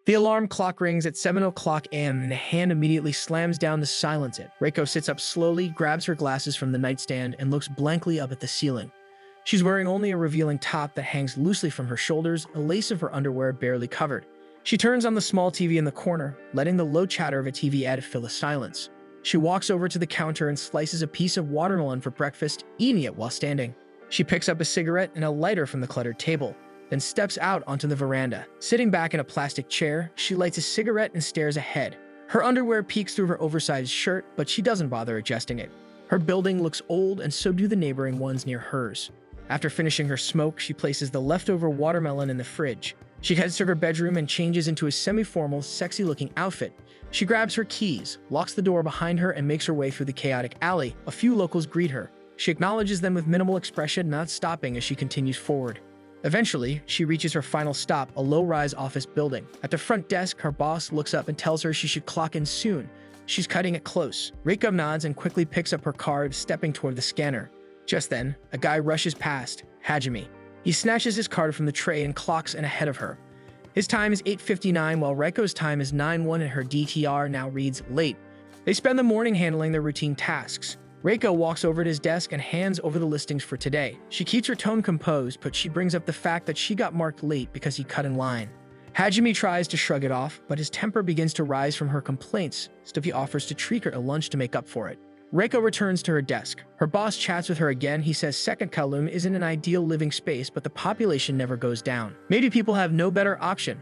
The alarm clock rings at 7 o'clock a.m. and a hand immediately slams down to silence it. Reiko sits up slowly, grabs her glasses from the nightstand, and looks blankly up at the ceiling. She's wearing only a revealing top that hangs loosely from her shoulders, a lace of her underwear barely covered. She turns on the small TV in the corner, letting the low chatter of a TV ad fill the silence. She walks over to the counter and slices a piece of watermelon for breakfast, eating it while standing. She picks up a cigarette and a lighter from the cluttered table, then steps out onto the veranda. Sitting back in a plastic chair, she lights a cigarette and stares ahead. Her underwear peeks through her oversized shirt, but she doesn't bother adjusting it. Her building looks old, and so do the neighboring ones near hers. After finishing her smoke, she places the leftover watermelon in the fridge. She heads to her bedroom and changes into a semi-formal, sexy-looking outfit. She grabs her keys, locks the door behind her, and makes her way through the chaotic alley. A few locals greet her. She acknowledges them with minimal expression, not stopping as she continues forward. Eventually, she reaches her final stop, a low-rise office building. At the front desk, her boss looks up and tells her she should clock in soon. She's cutting it close. Reiko nods and quickly picks up her card, stepping toward the scanner. Just then, a guy rushes past, Hajime. He snatches his card from the tray and clocks in ahead of her. His time is 8:59, while Reiko's time is 9:01 and her DTR now reads late. They spend the morning handling their routine tasks. Reiko walks over to his desk and hands over the listings for today. She keeps her tone composed, but she brings up the fact that she got marked late because he cut in line. Hajime tries to shrug it off, but his temper begins to rise from her complaints, so he offers to treat her to lunch to make up for it. Reiko returns to her desk. Her boss chats with her again. He says Second Kowloon isn't an ideal living space, but the population never goes down. Maybe people have no better option.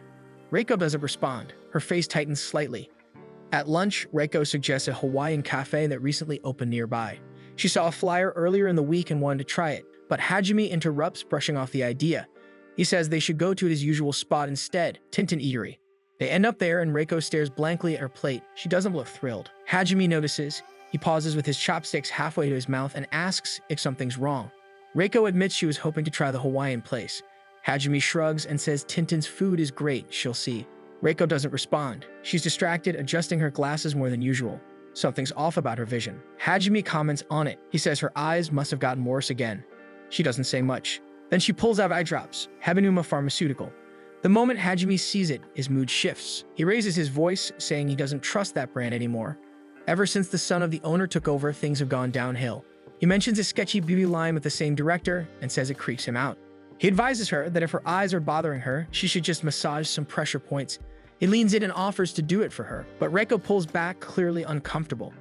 Reiko doesn't respond. Her face tightens slightly. At lunch, Reiko suggests a Hawaiian cafe that recently opened nearby. She saw a flyer earlier in the week and wanted to try it, but Hajime interrupts, brushing off the idea. He says they should go to his usual spot instead, Tintin Eatery. They end up there and Reiko stares blankly at her plate. She doesn't look thrilled. Hajime notices. He pauses with his chopsticks halfway to his mouth and asks if something's wrong. Reiko admits she was hoping to try the Hawaiian place. Hajime shrugs and says Tintin's food is great, she'll see. Reiko doesn't respond. She's distracted, adjusting her glasses more than usual. Something's off about her vision. Hajime comments on it. He says her eyes must have gotten worse again. She doesn't say much. Then she pulls out eye drops, Habanuma Pharmaceutical. The moment Hajime sees it, his mood shifts. He raises his voice, saying he doesn't trust that brand anymore. Ever since the son of the owner took over, things have gone downhill. He mentions a sketchy beauty line with the same director and says it creeps him out. He advises her that if her eyes are bothering her, she should just massage some pressure points. He leans in and offers to do it for her, but Reiko pulls back, clearly uncomfortable.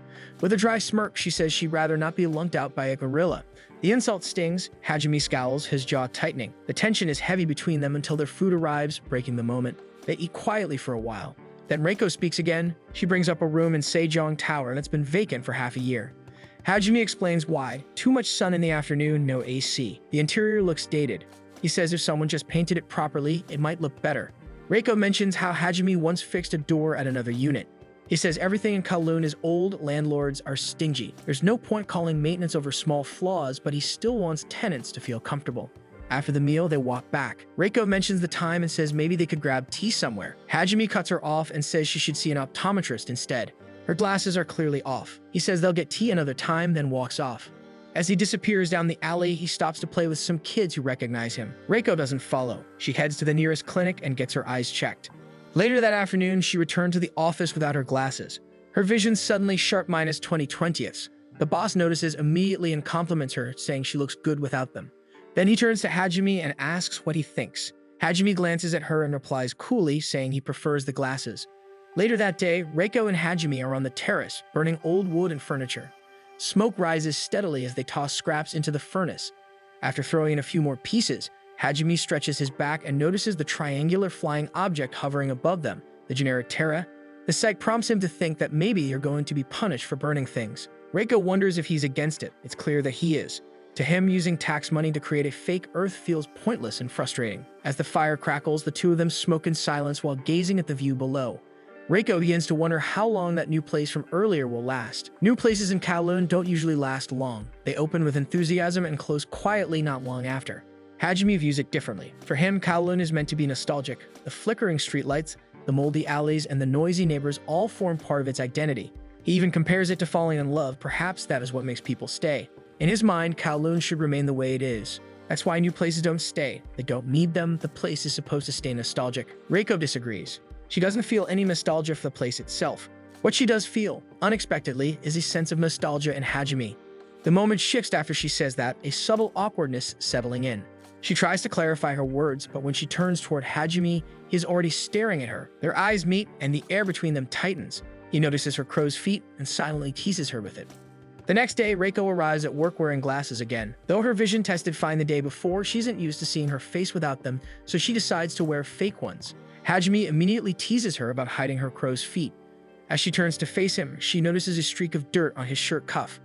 With a dry smirk, she says she'd rather not be lunked out by a gorilla. The insult stings. Hajime scowls, his jaw tightening. The tension is heavy between them until their food arrives, breaking the moment. They eat quietly for a while. Then Reiko speaks again. She brings up a room in Sejong Tower that's been vacant for half a year. Hajime explains why. Too much sun in the afternoon, no AC. The interior looks dated. He says if someone just painted it properly, it might look better. Reiko mentions how Hajime once fixed a door at another unit. He says everything in Kowloon is old, landlords are stingy. There's no point calling maintenance over small flaws, but he still wants tenants to feel comfortable. After the meal, they walk back. Reiko mentions the time and says maybe they could grab tea somewhere. Hajime cuts her off and says she should see an optometrist instead. Her glasses are clearly off. He says they'll get tea another time, then walks off. As he disappears down the alley, he stops to play with some kids who recognize him. Reiko doesn't follow. She heads to the nearest clinic and gets her eyes checked. Later that afternoon, she returned to the office without her glasses. Her vision suddenly sharp minus 20/20ths. The boss notices immediately and compliments her, saying she looks good without them. Then he turns to Hajime and asks what he thinks. Hajime glances at her and replies coolly, saying he prefers the glasses. Later that day, Reiko and Hajime are on the terrace, burning old wood and furniture. Smoke rises steadily as they toss scraps into the furnace. After throwing in a few more pieces, Hajime stretches his back and notices the triangular flying object hovering above them, the generic Terra. The sight prompts him to think that maybe you're going to be punished for burning things. Reiko wonders if he's against it. It's clear that he is. To him, using tax money to create a fake Earth feels pointless and frustrating. As the fire crackles, the two of them smoke in silence while gazing at the view below. Reiko begins to wonder how long that new place from earlier will last. New places in Kowloon don't usually last long. They open with enthusiasm and close quietly not long after. Hajime views it differently. For him, Kowloon is meant to be nostalgic. The flickering streetlights, the moldy alleys, and the noisy neighbors all form part of its identity. He even compares it to falling in love. Perhaps that is what makes people stay. In his mind, Kowloon should remain the way it is. That's why new places don't stay. They don't need them. The place is supposed to stay nostalgic. Reiko disagrees. She doesn't feel any nostalgia for the place itself. What she does feel, unexpectedly, is a sense of nostalgia in Hajime. The moment shifts after she says that, a subtle awkwardness settling in. She tries to clarify her words, but when she turns toward Hajime, he is already staring at her. Their eyes meet, and the air between them tightens. He notices her crow's feet and silently teases her with it. The next day, Reiko arrives at work wearing glasses again. Though her vision tested fine the day before, she isn't used to seeing her face without them, so she decides to wear fake ones. Hajime immediately teases her about hiding her crow's feet. As she turns to face him, she notices a streak of dirt on his shirt cuff.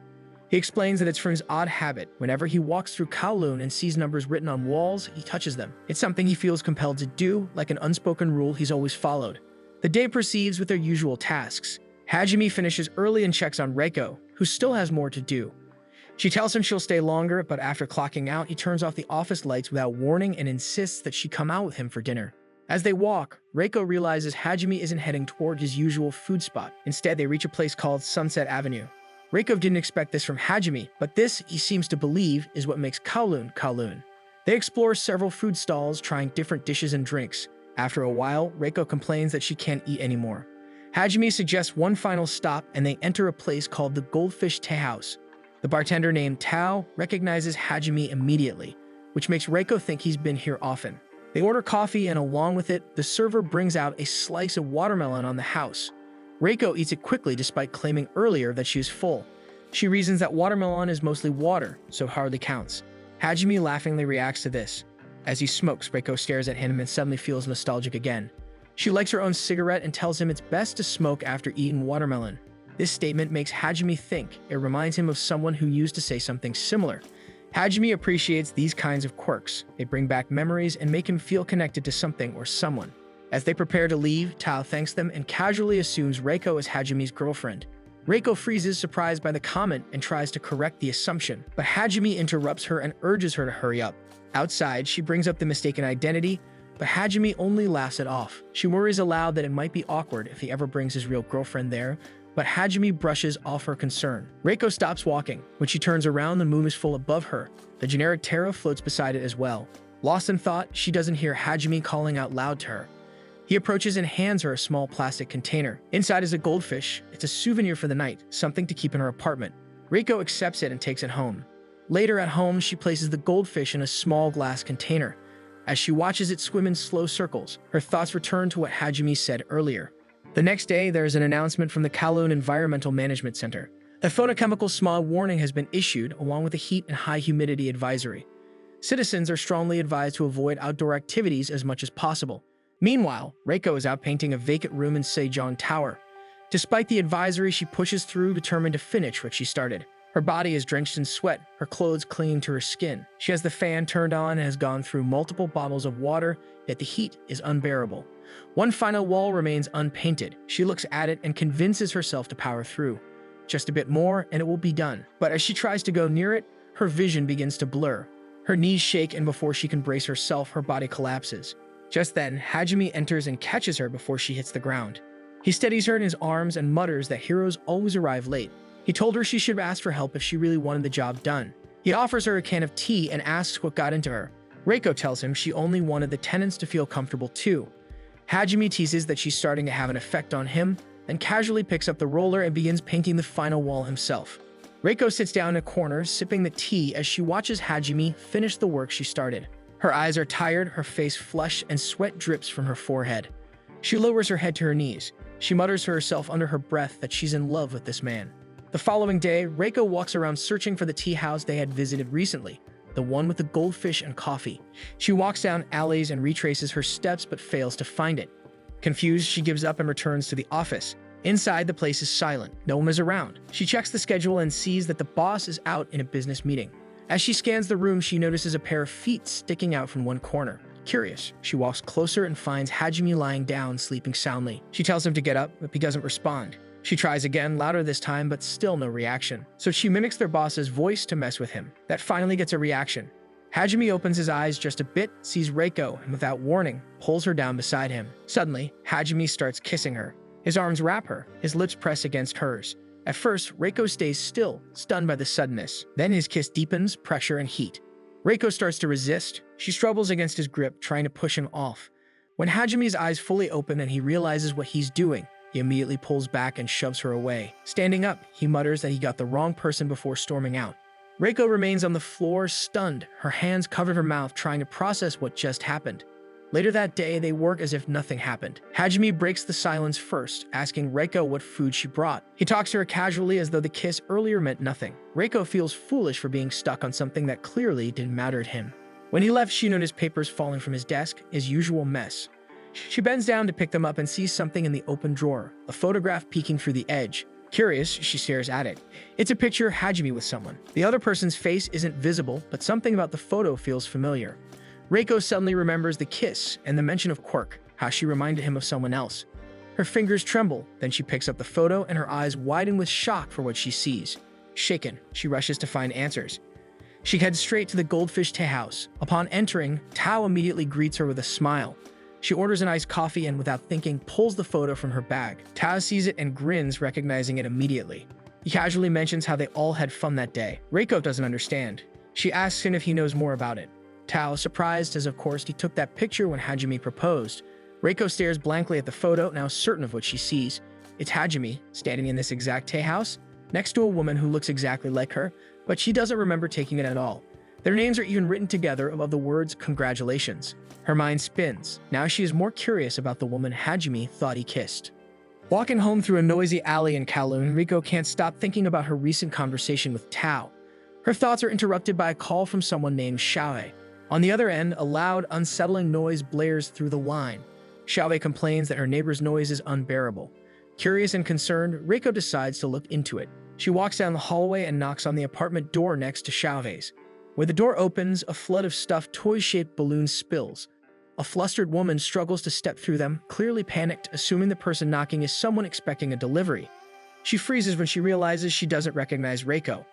He explains that it's from his odd habit. Whenever he walks through Kowloon and sees numbers written on walls, he touches them. It's something he feels compelled to do, like an unspoken rule he's always followed. The day proceeds with their usual tasks. Hajime finishes early and checks on Reiko, who still has more to do. She tells him she'll stay longer, but after clocking out, he turns off the office lights without warning and insists that she come out with him for dinner. As they walk, Reiko realizes Hajime isn't heading toward his usual food spot. Instead, they reach a place called Sunset Avenue. Reiko didn't expect this from Hajime, but this, he seems to believe, is what makes Kowloon Kowloon. They explore several food stalls, trying different dishes and drinks. After a while, Reiko complains that she can't eat anymore. Hajime suggests one final stop, and they enter a place called the Goldfish Tea House. The bartender named Tao recognizes Hajime immediately, which makes Reiko think he's been here often. They order coffee, and along with it, the server brings out a slice of watermelon on the house. Reiko eats it quickly despite claiming earlier that she is full. She reasons that watermelon is mostly water, so hardly counts. Hajime laughingly reacts to this. As he smokes, Reiko stares at him and suddenly feels nostalgic again. She lights her own cigarette and tells him it's best to smoke after eating watermelon. This statement makes Hajime think. It reminds him of someone who used to say something similar. Hajime appreciates these kinds of quirks. They bring back memories and make him feel connected to something or someone. As they prepare to leave, Tao thanks them and casually assumes Reiko is Hajime's girlfriend. Reiko freezes, surprised by the comment, and tries to correct the assumption, but Hajime interrupts her and urges her to hurry up. Outside, she brings up the mistaken identity, but Hajime only laughs it off. She worries aloud that it might be awkward if he ever brings his real girlfriend there, but Hajime brushes off her concern. Reiko stops walking. When she turns around, the moon is full above her. The generic Terra floats beside it as well. Lost in thought, she doesn't hear Hajime calling out loud to her. He approaches and hands her a small plastic container. Inside is a goldfish. It's a souvenir for the night, something to keep in her apartment. Reiko accepts it and takes it home. Later at home, she places the goldfish in a small glass container. As she watches it swim in slow circles, her thoughts return to what Hajime said earlier. The next day, there is an announcement from the Kowloon Environmental Management Center. A photochemical smog warning has been issued, along with a heat and high humidity advisory. Citizens are strongly advised to avoid outdoor activities as much as possible. Meanwhile, Reiko is out painting a vacant room in Sejong Tower. Despite the advisory, she pushes through, determined to finish what she started. Her body is drenched in sweat, her clothes clinging to her skin. She has the fan turned on and has gone through multiple bottles of water, yet the heat is unbearable. One final wall remains unpainted. She looks at it and convinces herself to power through. Just a bit more and it will be done. But as she tries to go near it, her vision begins to blur. Her knees shake, and before she can brace herself, her body collapses. Just then, Hajime enters and catches her before she hits the ground. He steadies her in his arms and mutters that heroes always arrive late. He told her she should ask for help if she really wanted the job done. He offers her a can of tea and asks what got into her. Reiko tells him she only wanted the tenants to feel comfortable too. Hajime teases that she's starting to have an effect on him, then casually picks up the roller and begins painting the final wall himself. Reiko sits down in a corner, sipping the tea as she watches Hajime finish the work she started. Her eyes are tired, her face flushed, and sweat drips from her forehead. She lowers her head to her knees. She mutters to herself under her breath that she's in love with this man. The following day, Reiko walks around searching for the tea house they had visited recently, the one with the goldfish and coffee. She walks down alleys and retraces her steps but fails to find it. Confused, she gives up and returns to the office. Inside, the place is silent. No one is around. She checks the schedule and sees that the boss is out in a business meeting. As she scans the room, she notices a pair of feet sticking out from one corner. Curious, she walks closer and finds Hajime lying down, sleeping soundly. She tells him to get up, but he doesn't respond. She tries again, louder this time, but still no reaction. So she mimics their boss's voice to mess with him. That finally gets a reaction. Hajime opens his eyes just a bit, sees Reiko, and without warning, pulls her down beside him. Suddenly, Hajime starts kissing her. His arms wrap her, his lips press against hers. At first, Reiko stays still, stunned by the suddenness. Then his kiss deepens, pressure and heat. Reiko starts to resist. She struggles against his grip, trying to push him off. When Hajime's eyes fully open and he realizes what he's doing, he immediately pulls back and shoves her away. Standing up, he mutters that he got the wrong person before storming out. Reiko remains on the floor, stunned, her hands covered her mouth, trying to process what just happened. Later that day, they work as if nothing happened. Hajime breaks the silence first, asking Reiko what food she brought. He talks to her casually as though the kiss earlier meant nothing. Reiko feels foolish for being stuck on something that clearly didn't matter to him. When he left, she noticed papers falling from his desk, his usual mess. She bends down to pick them up and sees something in the open drawer, a photograph peeking through the edge. Curious, she stares at it. It's a picture of Hajime with someone. The other person's face isn't visible, but something about the photo feels familiar. Reiko suddenly remembers the kiss and the mention of Quirk, how she reminded him of someone else. Her fingers tremble, then she picks up the photo and her eyes widen with shock for what she sees. Shaken, she rushes to find answers. She heads straight to the Goldfish Tea House. Upon entering, Tao immediately greets her with a smile. She orders an iced coffee and, without thinking, pulls the photo from her bag. Tao sees it and grins, recognizing it immediately. He casually mentions how they all had fun that day. Reiko doesn't understand. She asks him if he knows more about it. Tao is surprised, as of course he took that picture when Hajime proposed. Reiko stares blankly at the photo, now certain of what she sees. It's Hajime, standing in this exact tea house, next to a woman who looks exactly like her, but she doesn't remember taking it at all. Their names are even written together above the words "Congratulations." Her mind spins. Now she is more curious about the woman Hajime thought he kissed. Walking home through a noisy alley in Kowloon, Reiko can't stop thinking about her recent conversation with Tao. Her thoughts are interrupted by a call from someone named Xiaowei. On the other end, a loud, unsettling noise blares through the line. Xiaowei complains that her neighbor's noise is unbearable. Curious and concerned, Reiko decides to look into it. She walks down the hallway and knocks on the apartment door next to Xiaowei's. When the door opens, a flood of stuffed toy-shaped balloons spills. A flustered woman struggles to step through them, clearly panicked, assuming the person knocking is someone expecting a delivery. She freezes when she realizes she doesn't recognize Reiko.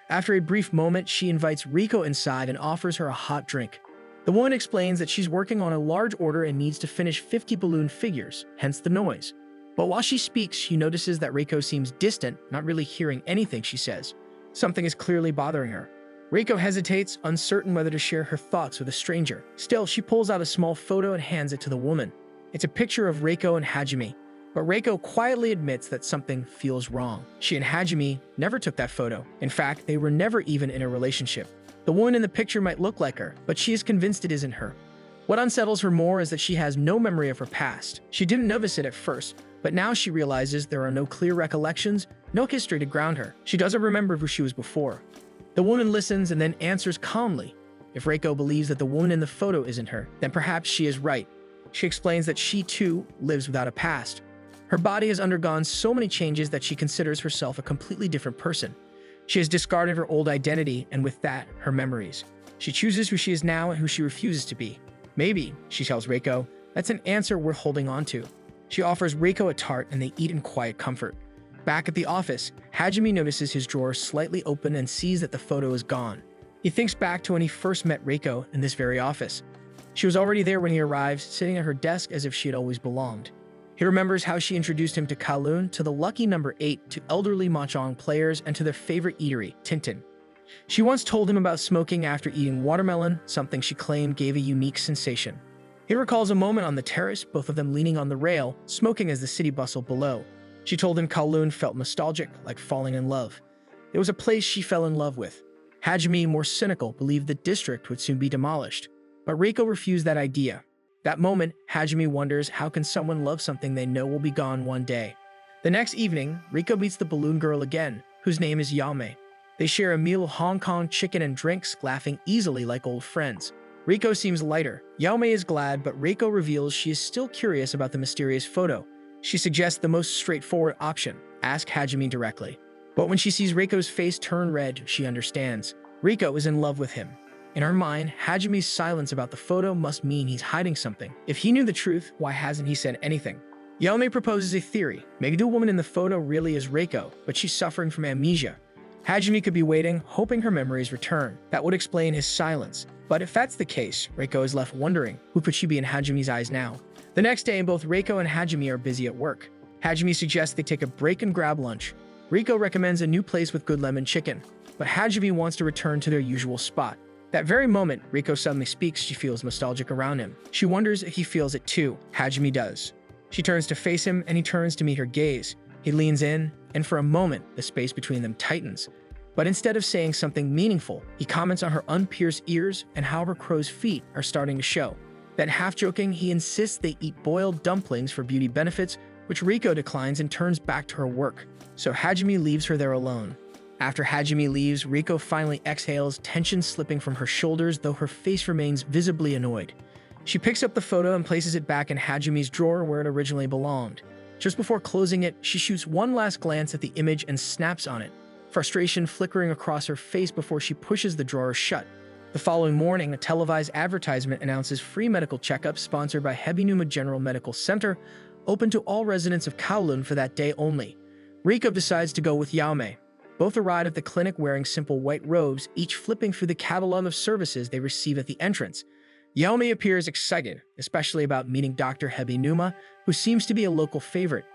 After a brief moment, she invites Reiko inside and offers her a hot drink. The woman explains that she's working on a large order and needs to finish 50 balloon figures, hence the noise. But while she speaks, she notices that Reiko seems distant, not really hearing anything she says. Something is clearly bothering her. Reiko hesitates, uncertain whether to share her thoughts with a stranger. Still, she pulls out a small photo and hands it to the woman. It's a picture of Reiko and Hajime, but Reiko quietly admits that something feels wrong. She and Hajime never took that photo. In fact, they were never even in a relationship. The woman in the picture might look like her, but she is convinced it isn't her. What unsettles her more is that she has no memory of her past. She didn't notice it at first, but now she realizes there are no clear recollections, no history to ground her. She doesn't remember who she was before. The woman listens and then answers calmly. If Reiko believes that the woman in the photo isn't her, then perhaps she is right. She explains that she, too, lives without a past. Her body has undergone so many changes that she considers herself a completely different person. She has discarded her old identity, and with that, her memories. She chooses who she is now and who she refuses to be. Maybe, she tells Reiko, that's an answer worth holding on to. She offers Reiko a tart and they eat in quiet comfort. Back at the office, Hajime notices his drawer slightly open and sees that the photo is gone. He thinks back to when he first met Reiko in this very office. She was already there when he arrived, sitting at her desk as if she had always belonged. He remembers how she introduced him to Kowloon, to the lucky number 8, to elderly mahjong players, and to their favorite eatery, Tintin. She once told him about smoking after eating watermelon, something she claimed gave a unique sensation. He recalls a moment on the terrace, both of them leaning on the rail, smoking as the city bustled below. She told him Kowloon felt nostalgic, like falling in love. It was a place she fell in love with. Hajime, more cynical, believed the district would soon be demolished. But Reiko refused that idea. That moment, Hajime wonders how can someone love something they know will be gone one day. The next evening, Reiko meets the balloon girl again, whose name is Yame. They share a meal of Hong Kong chicken and drinks, laughing easily like old friends. Reiko seems lighter. Yame is glad, but Reiko reveals she is still curious about the mysterious photo. She suggests the most straightforward option, ask Hajime directly. But when she sees Reiko's face turn red, she understands. Reiko is in love with him. In her mind, Hajime's silence about the photo must mean he's hiding something. If he knew the truth, why hasn't he said anything? Yame proposes a theory. Maybe the woman in the photo really is Reiko, but she's suffering from amnesia. Hajime could be waiting, hoping her memories return. That would explain his silence. But if that's the case, Reiko is left wondering, who could she be in Hajime's eyes now? The next day, both Reiko and Hajime are busy at work. Hajime suggests they take a break and grab lunch. Reiko recommends a new place with good lemon chicken, but Hajime wants to return to their usual spot. That very moment, Riko suddenly speaks. She feels nostalgic around him. She wonders if he feels it too. Hajime does. She turns to face him, and he turns to meet her gaze. He leans in, and for a moment, the space between them tightens. But instead of saying something meaningful, he comments on her unpierced ears and how her crow's feet are starting to show. Then half-joking, he insists they eat boiled dumplings for beauty benefits, which Riko declines and turns back to her work. So Hajime leaves her there alone. After Hajime leaves, Riko finally exhales, tension slipping from her shoulders, though her face remains visibly annoyed. She picks up the photo and places it back in Hajime's drawer where it originally belonged. Just before closing it, she shoots one last glance at the image and snaps on it, frustration flickering across her face before she pushes the drawer shut. The following morning, a televised advertisement announces free medical checkups sponsored by Hebinuma General Medical Center, open to all residents of Kowloon for that day only. Riko decides to go with Yaomei. Both arrive at the clinic wearing simple white robes, each flipping through the catalog of services they receive at the entrance. Yaomei appears excited, especially about meeting Dr. Hebinuma, who seems to be a local favorite.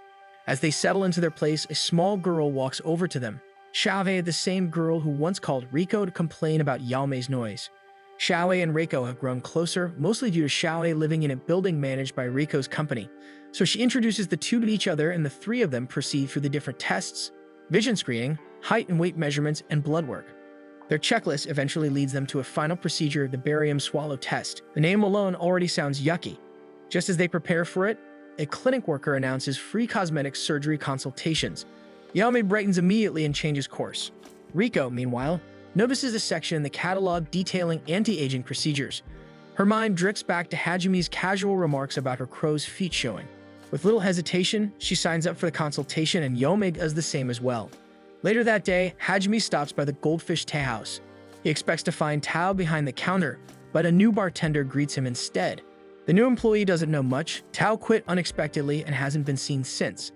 As they settle into their place, a small girl walks over to them. Xiaowei, the same girl who once called Riko to complain about Yaomei's noise. Xiaowei and Riko have grown closer, mostly due to Xiaowei living in a building managed by Riko's company. So she introduces the two to each other, and the three of them proceed through the different tests, vision screening, height and weight measurements, and blood work. Their checklist eventually leads them to a final procedure, the barium swallow test. The name alone already sounds yucky. Just as they prepare for it, a clinic worker announces free cosmetic surgery consultations. Yaomei brightens immediately and changes course. Riko, meanwhile, notices a section in the catalog detailing anti-aging procedures. Her mind drifts back to Hajime's casual remarks about her crow's feet showing. With little hesitation, she signs up for the consultation, and Yaomei does the same as well. Later that day, Hajime stops by the Goldfish Tea House. He expects to find Tao behind the counter, but a new bartender greets him instead. The new employee doesn't know much. Tao quit unexpectedly and hasn't been seen since.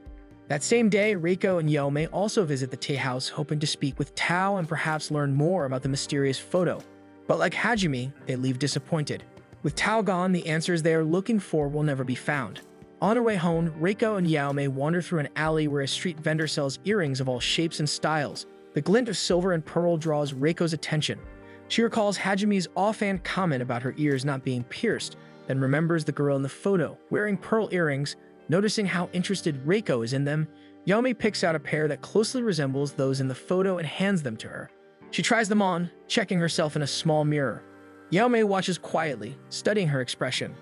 That same day, Riko and Yaomei also visit the tea house, hoping to speak with Tao and perhaps learn more about the mysterious photo. But like Hajime, they leave disappointed. With Tao gone, the answers they are looking for will never be found. On her way home, Riko and Yaomei wander through an alley where a street vendor sells earrings of all shapes and styles. The glint of silver and pearl draws Reiko's attention. She recalls Hajime's offhand comment about her ears not being pierced, then remembers the girl in the photo, wearing pearl earrings. Noticing how interested Riko is in them, Yaomei picks out a pair that closely resembles those in the photo and hands them to her. She tries them on, checking herself in a small mirror. Yaomei watches quietly, studying her expression.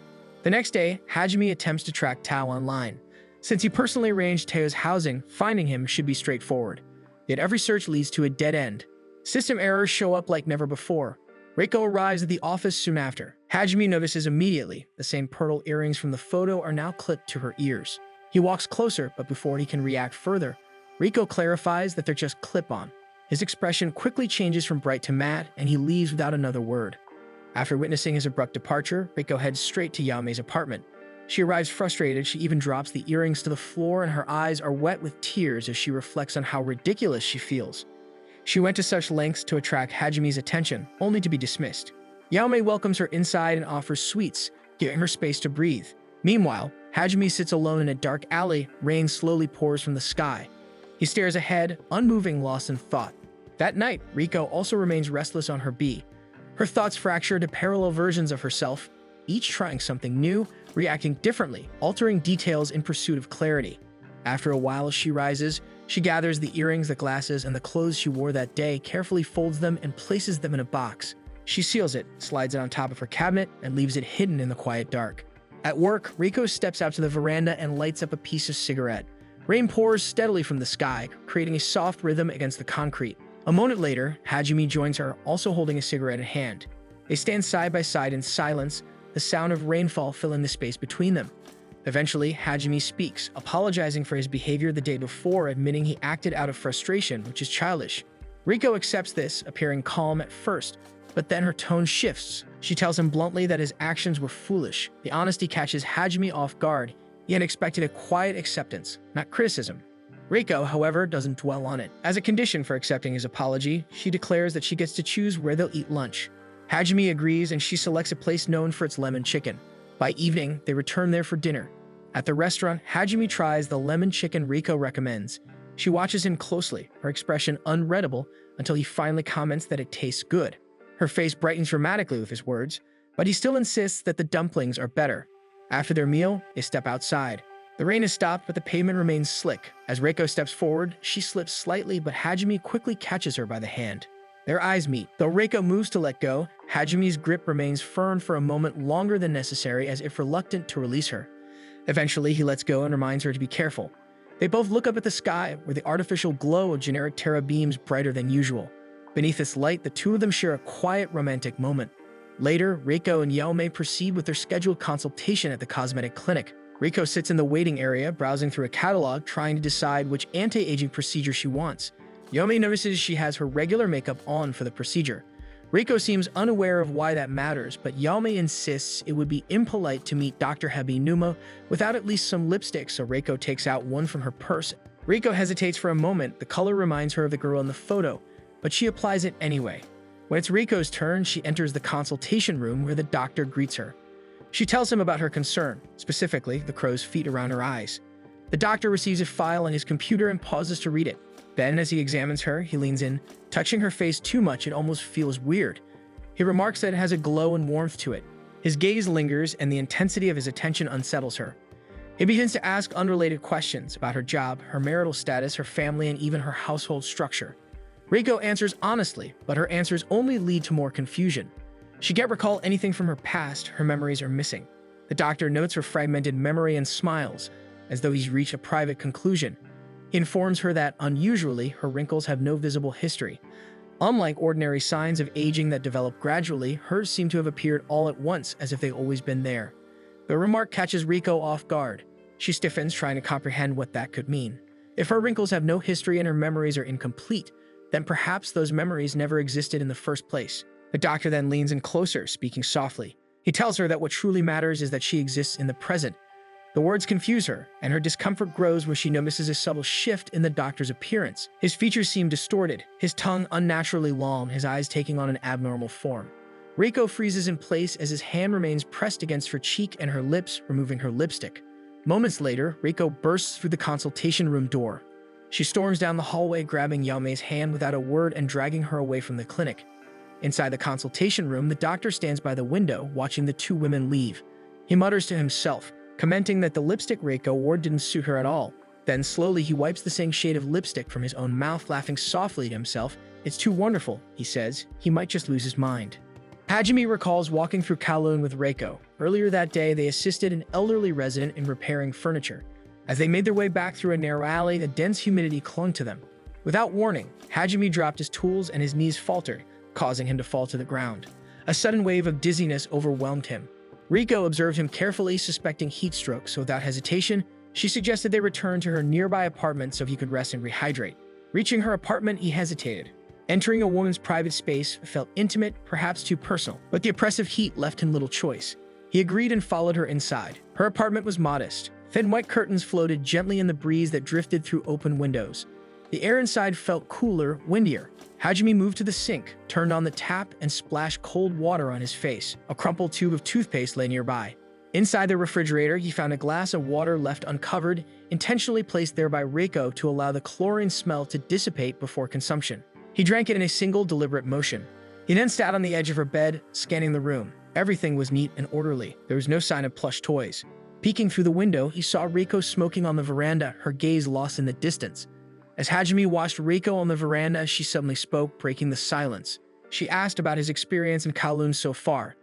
The next day, Hajime attempts to track Tao online. Since he personally arranged Tao's housing, finding him should be straightforward. Yet every search leads to a dead end. System errors show up like never before. Riko arrives at the office soon after. Hajime notices immediately the same pearl earrings from the photo are now clipped to her ears. He walks closer, but before he can react further, Riko clarifies that they're just clip-on. His expression quickly changes from bright to matte, and he leaves without another word. After witnessing his abrupt departure, Riko heads straight to Yaomei's apartment. She arrives frustrated. She even drops the earrings to the floor, and her eyes are wet with tears as she reflects on how ridiculous she feels. She went to such lengths to attract Hajime's attention, only to be dismissed. Yaomei welcomes her inside and offers sweets, giving her space to breathe. Meanwhile, Hajime sits alone in a dark alley. Rain slowly pours from the sky. He stares ahead, unmoving, lost in thought. That night, Riko also remains restless on her bed. Her thoughts fracture to parallel versions of herself, each trying something new, reacting differently, altering details in pursuit of clarity. After a while, she rises. She gathers the earrings, the glasses, and the clothes she wore that day, carefully folds them, and places them in a box. She seals it, slides it on top of her cabinet, and leaves it hidden in the quiet dark. At work, Riko steps out to the veranda and lights up a piece of cigarette. Rain pours steadily from the sky, creating a soft rhythm against the concrete. A moment later, Hajime joins her, also holding a cigarette in hand. They stand side by side in silence, the sound of rainfall filling the space between them. Eventually, Hajime speaks, apologizing for his behavior the day before, admitting he acted out of frustration, which is childish. Riko accepts this, appearing calm at first, but then her tone shifts. She tells him bluntly that his actions were foolish. The honesty catches Hajime off guard. He had expected a quiet acceptance, not criticism. Riko, however, doesn't dwell on it. As a condition for accepting his apology, she declares that she gets to choose where they'll eat lunch. Hajime agrees, and she selects a place known for its lemon chicken. By evening, they return there for dinner. At the restaurant, Hajime tries the lemon chicken Riko recommends. She watches him closely, her expression unreadable, until he finally comments that it tastes good. Her face brightens dramatically with his words, but he still insists that the dumplings are better. After their meal, they step outside. The rain has stopped, but the pavement remains slick. As Reiko steps forward, she slips slightly, but Hajime quickly catches her by the hand. Their eyes meet. Though Reiko moves to let go, Hajime's grip remains firm for a moment longer than necessary, as if reluctant to release her. Eventually, he lets go and reminds her to be careful. They both look up at the sky, where the artificial glow of generic Terra beams brighter than usual. Beneath this light, the two of them share a quiet, romantic moment. Later, Reiko and Yaomei proceed with their scheduled consultation at the cosmetic clinic. Reiko sits in the waiting area, browsing through a catalog, trying to decide which anti-aging procedure she wants. Yaomei notices she has her regular makeup on for the procedure. Reiko seems unaware of why that matters, but Yaomei insists it would be impolite to meet Dr. Habinuma without at least some lipstick, so Reiko takes out one from her purse. Reiko hesitates for a moment. The color reminds her of the girl in the photo, but she applies it anyway. When it's Reiko's turn, she enters the consultation room where the doctor greets her. She tells him about her concern, specifically the crow's feet around her eyes. The doctor receives a file on his computer and pauses to read it. Then, as he examines her, he leans in, touching her face too much it almost feels weird. He remarks that it has a glow and warmth to it. His gaze lingers, and the intensity of his attention unsettles her. He begins to ask unrelated questions about her job, her marital status, her family, and even her household structure. Reiko answers honestly, but her answers only lead to more confusion. She can't recall anything from her past. Her memories are missing. The doctor notes her fragmented memory and smiles, as though he's reached a private conclusion. He informs her that, unusually, her wrinkles have no visible history. Unlike ordinary signs of aging that develop gradually, hers seem to have appeared all at once, as if they've always been there. The remark catches Reiko off guard. She stiffens, trying to comprehend what that could mean. If her wrinkles have no history and her memories are incomplete, then perhaps those memories never existed in the first place. The doctor then leans in closer, speaking softly. He tells her that what truly matters is that she exists in the present. The words confuse her, and her discomfort grows when she notices a subtle shift in the doctor's appearance. His features seem distorted, his tongue unnaturally long, his eyes taking on an abnormal form. Reiko freezes in place as his hand remains pressed against her cheek and her lips, removing her lipstick. Moments later, Reiko bursts through the consultation room door. She storms down the hallway, grabbing Yaomei's hand without a word and dragging her away from the clinic. Inside the consultation room, the doctor stands by the window, watching the two women leave. He mutters to himself, commenting that the lipstick Reiko wore didn't suit her at all. Then slowly he wipes the same shade of lipstick from his own mouth, laughing softly to himself. "It's too wonderful," he says. He might just lose his mind. Hajime recalls walking through Kowloon with Reiko. Earlier that day, they assisted an elderly resident in repairing furniture. As they made their way back through a narrow alley, a dense humidity clung to them. Without warning, Hajime dropped his tools and his knees faltered, causing him to fall to the ground. A sudden wave of dizziness overwhelmed him. Reiko observed him carefully, suspecting heat stroke, so without hesitation, she suggested they return to her nearby apartment so he could rest and rehydrate. Reaching her apartment, he hesitated. Entering a woman's private space felt intimate, perhaps too personal, but the oppressive heat left him little choice. He agreed and followed her inside. Her apartment was modest. Thin white curtains floated gently in the breeze that drifted through open windows. The air inside felt cooler, windier. Hajime moved to the sink, turned on the tap, and splashed cold water on his face. A crumpled tube of toothpaste lay nearby. Inside the refrigerator, he found a glass of water left uncovered, intentionally placed there by Reiko to allow the chlorine smell to dissipate before consumption. He drank it in a single, deliberate motion. He then sat on the edge of her bed, scanning the room. Everything was neat and orderly. There was no sign of plush toys. Peeking through the window, he saw Reiko smoking on the veranda, her gaze lost in the distance. As Hajime watched Reiko on the veranda, she suddenly spoke, breaking the silence. She asked about his experience in Kowloon so far.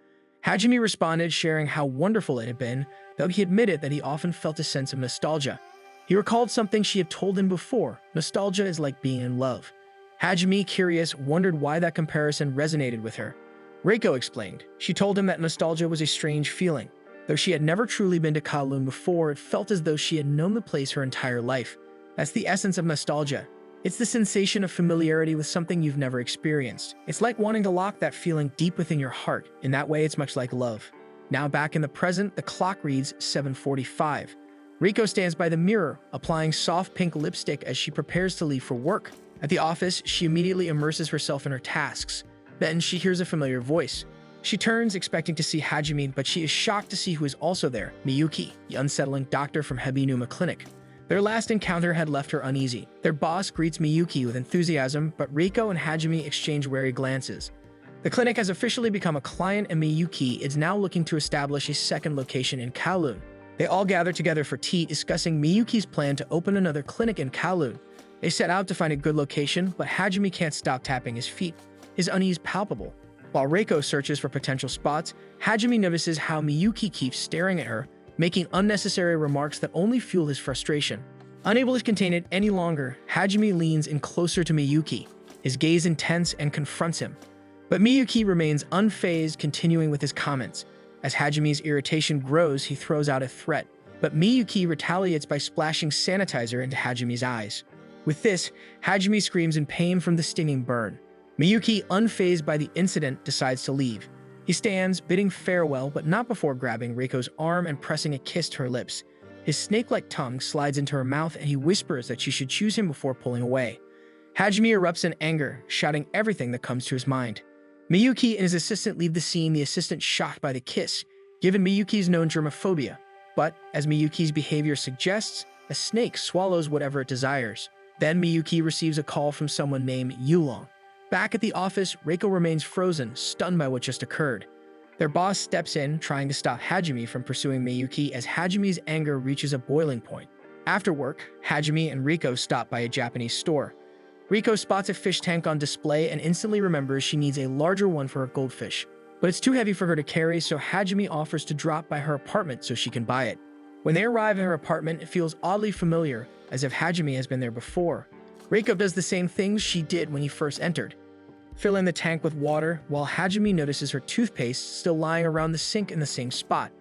Hajime responded, sharing how wonderful it had been, though he admitted that he often felt a sense of nostalgia. He recalled something she had told him before. Nostalgia is like being in love. Hajime, curious, wondered why that comparison resonated with her. Reiko explained. She told him that nostalgia was a strange feeling. Though she had never truly been to Kowloon before, it felt as though she had known the place her entire life. That's the essence of nostalgia. It's the sensation of familiarity with something you've never experienced. It's like wanting to lock that feeling deep within your heart. In that way, it's much like love. Now back in the present, the clock reads 7:45. Reiko stands by the mirror, applying soft pink lipstick as she prepares to leave for work. At the office, she immediately immerses herself in her tasks. Then she hears a familiar voice. She turns, expecting to see Hajime, but she is shocked to see who is also there, Miyuki, the unsettling doctor from Habinuma Clinic. Their last encounter had left her uneasy. Their boss greets Miyuki with enthusiasm, but Reiko and Hajime exchange wary glances. The clinic has officially become a client, and Miyuki is now looking to establish a second location in Kowloon. They all gather together for tea, discussing Miyuki's plan to open another clinic in Kowloon. They set out to find a good location, but Hajime can't stop tapping his feet, his unease palpable. While Reiko searches for potential spots, Hajime notices how Miyuki keeps staring at her, making unnecessary remarks that only fuel his frustration. Unable to contain it any longer, Hajime leans in closer to Miyuki, his gaze intense, and confronts him. But Miyuki remains unfazed, continuing with his comments. As Hajime's irritation grows, he throws out a threat, but Miyuki retaliates by splashing sanitizer into Hajime's eyes. With this, Hajime screams in pain from the stinging burn. Miyuki, unfazed by the incident, decides to leave. He stands, bidding farewell, but not before grabbing Reiko's arm and pressing a kiss to her lips. His snake-like tongue slides into her mouth, and he whispers that she should choose him before pulling away. Hajime erupts in anger, shouting everything that comes to his mind. Miyuki and his assistant leave the scene, the assistant shocked by the kiss, given Miyuki's known germophobia. But, as Miyuki's behavior suggests, a snake swallows whatever it desires. Then Miyuki receives a call from someone named Yulong. Back at the office, Reiko remains frozen, stunned by what just occurred. Their boss steps in, trying to stop Hajime from pursuing Miyuki as Hajime's anger reaches a boiling point. After work, Hajime and Reiko stop by a Japanese store. Reiko spots a fish tank on display and instantly remembers she needs a larger one for her goldfish. But it's too heavy for her to carry, so Hajime offers to drop by her apartment so she can buy it. When they arrive at her apartment, it feels oddly familiar, as if Hajime has been there before. Reiko does the same things she did when he first entered, filling the tank with water, while Hajime notices her toothpaste still lying around the sink in the same spot.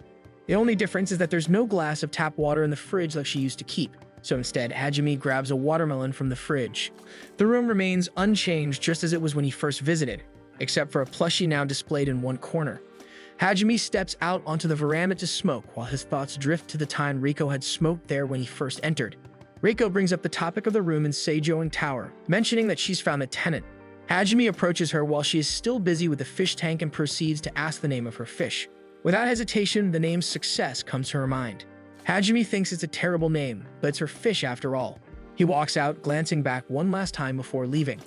The only difference is that there's no glass of tap water in the fridge like she used to keep. So instead, Hajime grabs a watermelon from the fridge. The room remains unchanged just as it was when he first visited, except for a plushie now displayed in one corner. Hajime steps out onto the veranda to smoke while his thoughts drift to the time Reiko had smoked there when he first entered. Reiko brings up the topic of the room in Seijoing Tower, mentioning that she's found a tenant. Hajime approaches her while she is still busy with the fish tank and proceeds to ask the name of her fish. Without hesitation, the name Success comes to her mind. Hajime thinks it's a terrible name, but it's her fish after all. He walks out, glancing back one last time before leaving.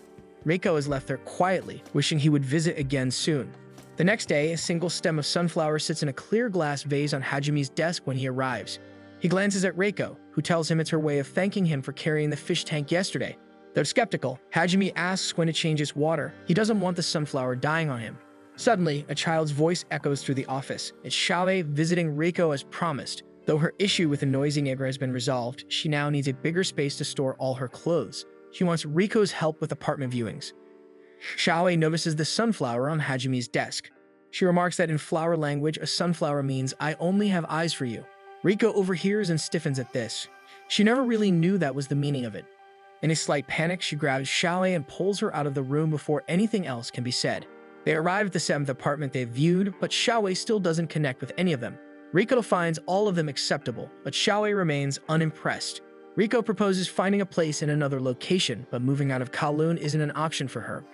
Reiko is left there quietly, wishing he would visit again soon. The next day, a single stem of sunflower sits in a clear glass vase on Hajime's desk when he arrives. He glances at Reiko, who tells him it's her way of thanking him for carrying the fish tank yesterday. Though skeptical, Hajime asks when to change its water. He doesn't want the sunflower dying on him. Suddenly, a child's voice echoes through the office. It's Xiaowei visiting Reiko as promised. Though her issue with the noisy neighbor has been resolved, she now needs a bigger space to store all her clothes. She wants Reiko's help with apartment viewings. Xiaowei notices the sunflower on Hajime's desk. She remarks that in flower language, a sunflower means, "I only have eyes for you." Reiko overhears and stiffens at this. She never really knew that was the meaning of it. In a slight panic, she grabs Xiaowei and pulls her out of the room before anything else can be said. They arrive at the 7th apartment they viewed, but Xiaowei still doesn't connect with any of them. Reiko finds all of them acceptable, but Xiaowei remains unimpressed. Reiko proposes finding a place in another location, but moving out of Kowloon isn't an option for her.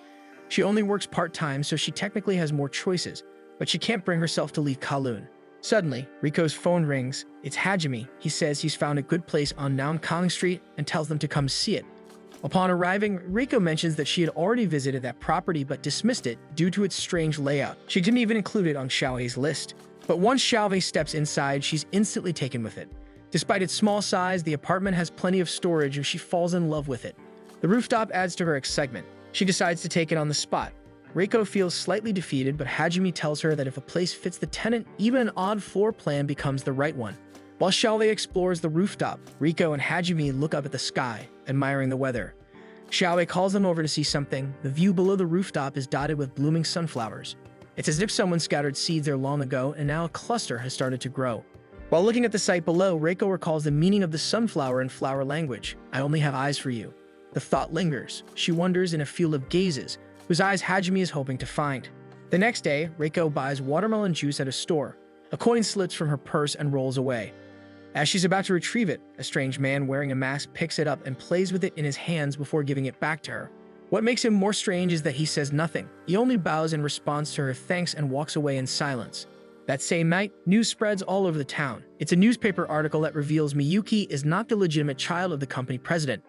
She only works part-time, so she technically has more choices, but she can't bring herself to leave Kowloon. Suddenly, Riko's phone rings. It's Hajime. He says he's found a good place on Namkang Street and tells them to come see it. Upon arriving, Reiko mentions that she had already visited that property but dismissed it due to its strange layout. She didn't even include it on Xiaowei's list. But once Xiaowei steps inside, she's instantly taken with it. Despite its small size, the apartment has plenty of storage and she falls in love with it. The rooftop adds to her excitement. She decides to take it on the spot. Reiko feels slightly defeated, but Hajime tells her that if a place fits the tenant, even an odd floor plan becomes the right one. While Xiaowei explores the rooftop, Reiko and Hajime look up at the sky, admiring the weather. Xiaowei calls them over to see something. The view below the rooftop is dotted with blooming sunflowers. It's as if someone scattered seeds there long ago, and now a cluster has started to grow. While looking at the site below, Reiko recalls the meaning of the sunflower in flower language. "I only have eyes for you." The thought lingers. She wanders in a field of gazes, whose eyes Hajime is hoping to find. The next day, Reiko buys watermelon juice at a store. A coin slips from her purse and rolls away. As she's about to retrieve it, a strange man wearing a mask picks it up and plays with it in his hands before giving it back to her. What makes him more strange is that he says nothing. He only bows in response to her thanks and walks away in silence. That same night, news spreads all over the town. It's a newspaper article that reveals Miyuki is not the legitimate child of the company president.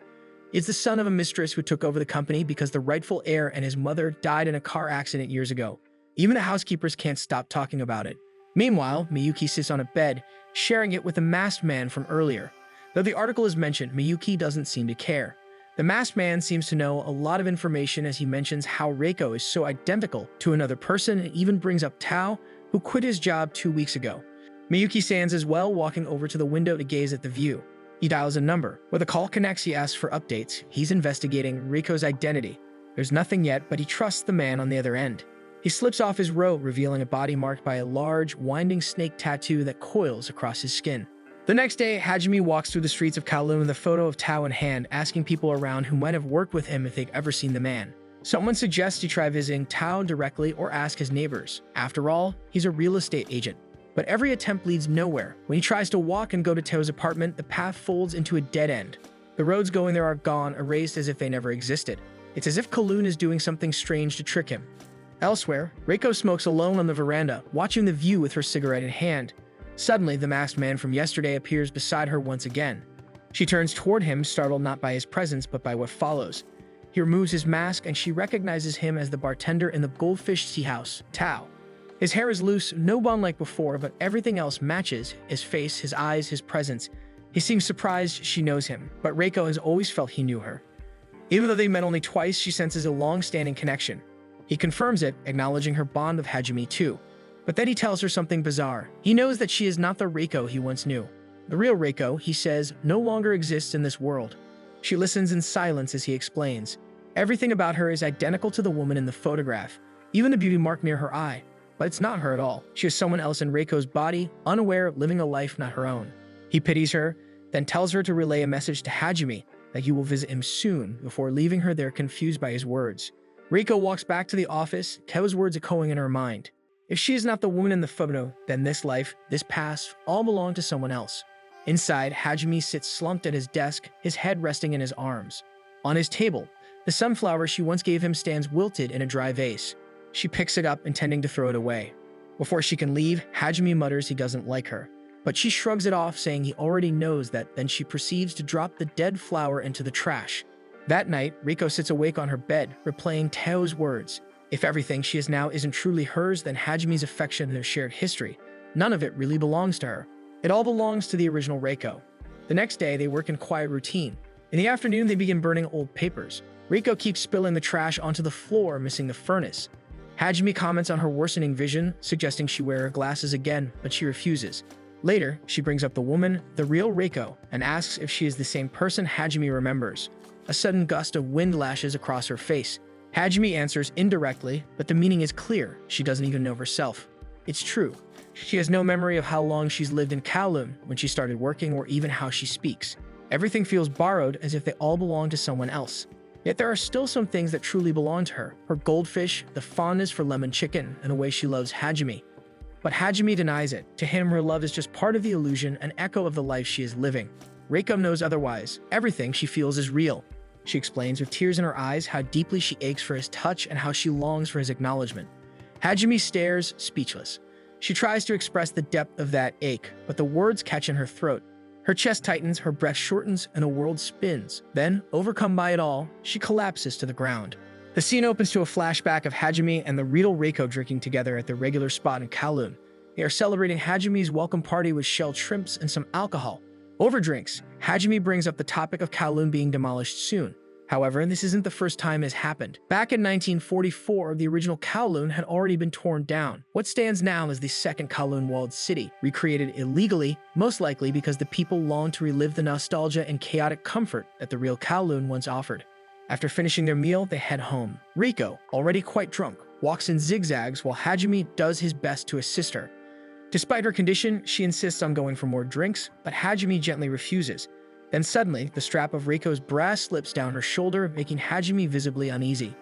Is the son of a mistress who took over the company because the rightful heir and his mother died in a car accident years ago. Even the housekeepers can't stop talking about it. Meanwhile, Miyuki sits on a bed, sharing it with the masked man from earlier. Though the article is mentioned, Miyuki doesn't seem to care. The masked man seems to know a lot of information as he mentions how Reiko is so identical to another person and even brings up Tao, who quit his job 2 weeks ago. Miyuki stands as well, walking over to the window to gaze at the view. He dials a number. When the call connects, he asks for updates. He's investigating Reiko's identity. There's nothing yet, but he trusts the man on the other end. He slips off his robe, revealing a body marked by a large, winding snake tattoo that coils across his skin. The next day, Hajime walks through the streets of Kowloon with a photo of Tao in hand, asking people around who might have worked with him if they've ever seen the man. Someone suggests he try visiting Tao directly or ask his neighbors. After all, he's a real estate agent. But every attempt leads nowhere. When he tries to walk and go to Tao's apartment, the path folds into a dead end. The roads going there are gone, erased as if they never existed. It's as if Kowloon is doing something strange to trick him. Elsewhere, Reiko smokes alone on the veranda, watching the view with her cigarette in hand. Suddenly, the masked man from yesterday appears beside her once again. She turns toward him, startled not by his presence but by what follows. He removes his mask and she recognizes him as the bartender in the Goldfish Tea House, Tao. His hair is loose, no bun like before, but everything else matches: his face, his eyes, his presence. He seems surprised she knows him, but Reiko has always felt he knew her. Even though they met only twice, she senses a long-standing connection. He confirms it, acknowledging her bond with Hajime too. But then he tells her something bizarre. He knows that she is not the Reiko he once knew. The real Reiko, he says, no longer exists in this world. She listens in silence as he explains. Everything about her is identical to the woman in the photograph, even the beauty mark near her eye. But it's not her at all. She is someone else in Reiko's body, unaware, living a life not her own. He pities her, then tells her to relay a message to Hajime that he will visit him soon, before leaving her there confused by his words. Reiko walks back to the office, Tao's words echoing in her mind. If she is not the woman in the photo, then this life, this past, all belong to someone else. Inside, Hajime sits slumped at his desk, his head resting in his arms. On his table, the sunflower she once gave him stands wilted in a dry vase. She picks it up, intending to throw it away. Before she can leave, Hajime mutters he doesn't like her. But she shrugs it off, saying he already knows that, then she proceeds to drop the dead flower into the trash. That night, Reiko sits awake on her bed, replaying Tao's words. If everything she is now isn't truly hers, then Hajime's affection and their shared history, none of it really belongs to her. It all belongs to the original Reiko. The next day, they work in quiet routine. In the afternoon, they begin burning old papers. Reiko keeps spilling the trash onto the floor, missing the furnace. Hajime comments on her worsening vision, suggesting she wear her glasses again, but she refuses. Later, she brings up the woman, the real Reiko, and asks if she is the same person Hajime remembers. A sudden gust of wind lashes across her face. Hajime answers indirectly, but the meaning is clear. She doesn't even know herself. It's true. She has no memory of how long she's lived in Kowloon, when she started working, or even how she speaks. Everything feels borrowed, as if they all belong to someone else. Yet there are still some things that truly belong to her. Her goldfish, the fondness for lemon chicken, and the way she loves Hajime. But Hajime denies it. To him, her love is just part of the illusion, an echo of the life she is living. Reiko knows otherwise. Everything she feels is real. She explains with tears in her eyes how deeply she aches for his touch and how she longs for his acknowledgement. Hajime stares, speechless. She tries to express the depth of that ache, but the words catch in her throat. Her chest tightens, her breath shortens, and a world spins. Then, overcome by it all, she collapses to the ground. The scene opens to a flashback of Hajime and the real Reiko drinking together at their regular spot in Kowloon. They are celebrating Hajime's welcome party with shelled shrimps and some alcohol. Over drinks, Hajime brings up the topic of Kowloon being demolished soon. However, this isn't the first time it has happened. Back in 1944, the original Kowloon had already been torn down. What stands now is the second Kowloon walled city, recreated illegally, most likely because the people long to relive the nostalgia and chaotic comfort that the real Kowloon once offered. After finishing their meal, they head home. Reiko, already quite drunk, walks in zigzags while Hajime does his best to assist her. Despite her condition, she insists on going for more drinks, but Hajime gently refuses. Then suddenly, the strap of Reiko's bra slips down her shoulder, making Hajime visibly uneasy.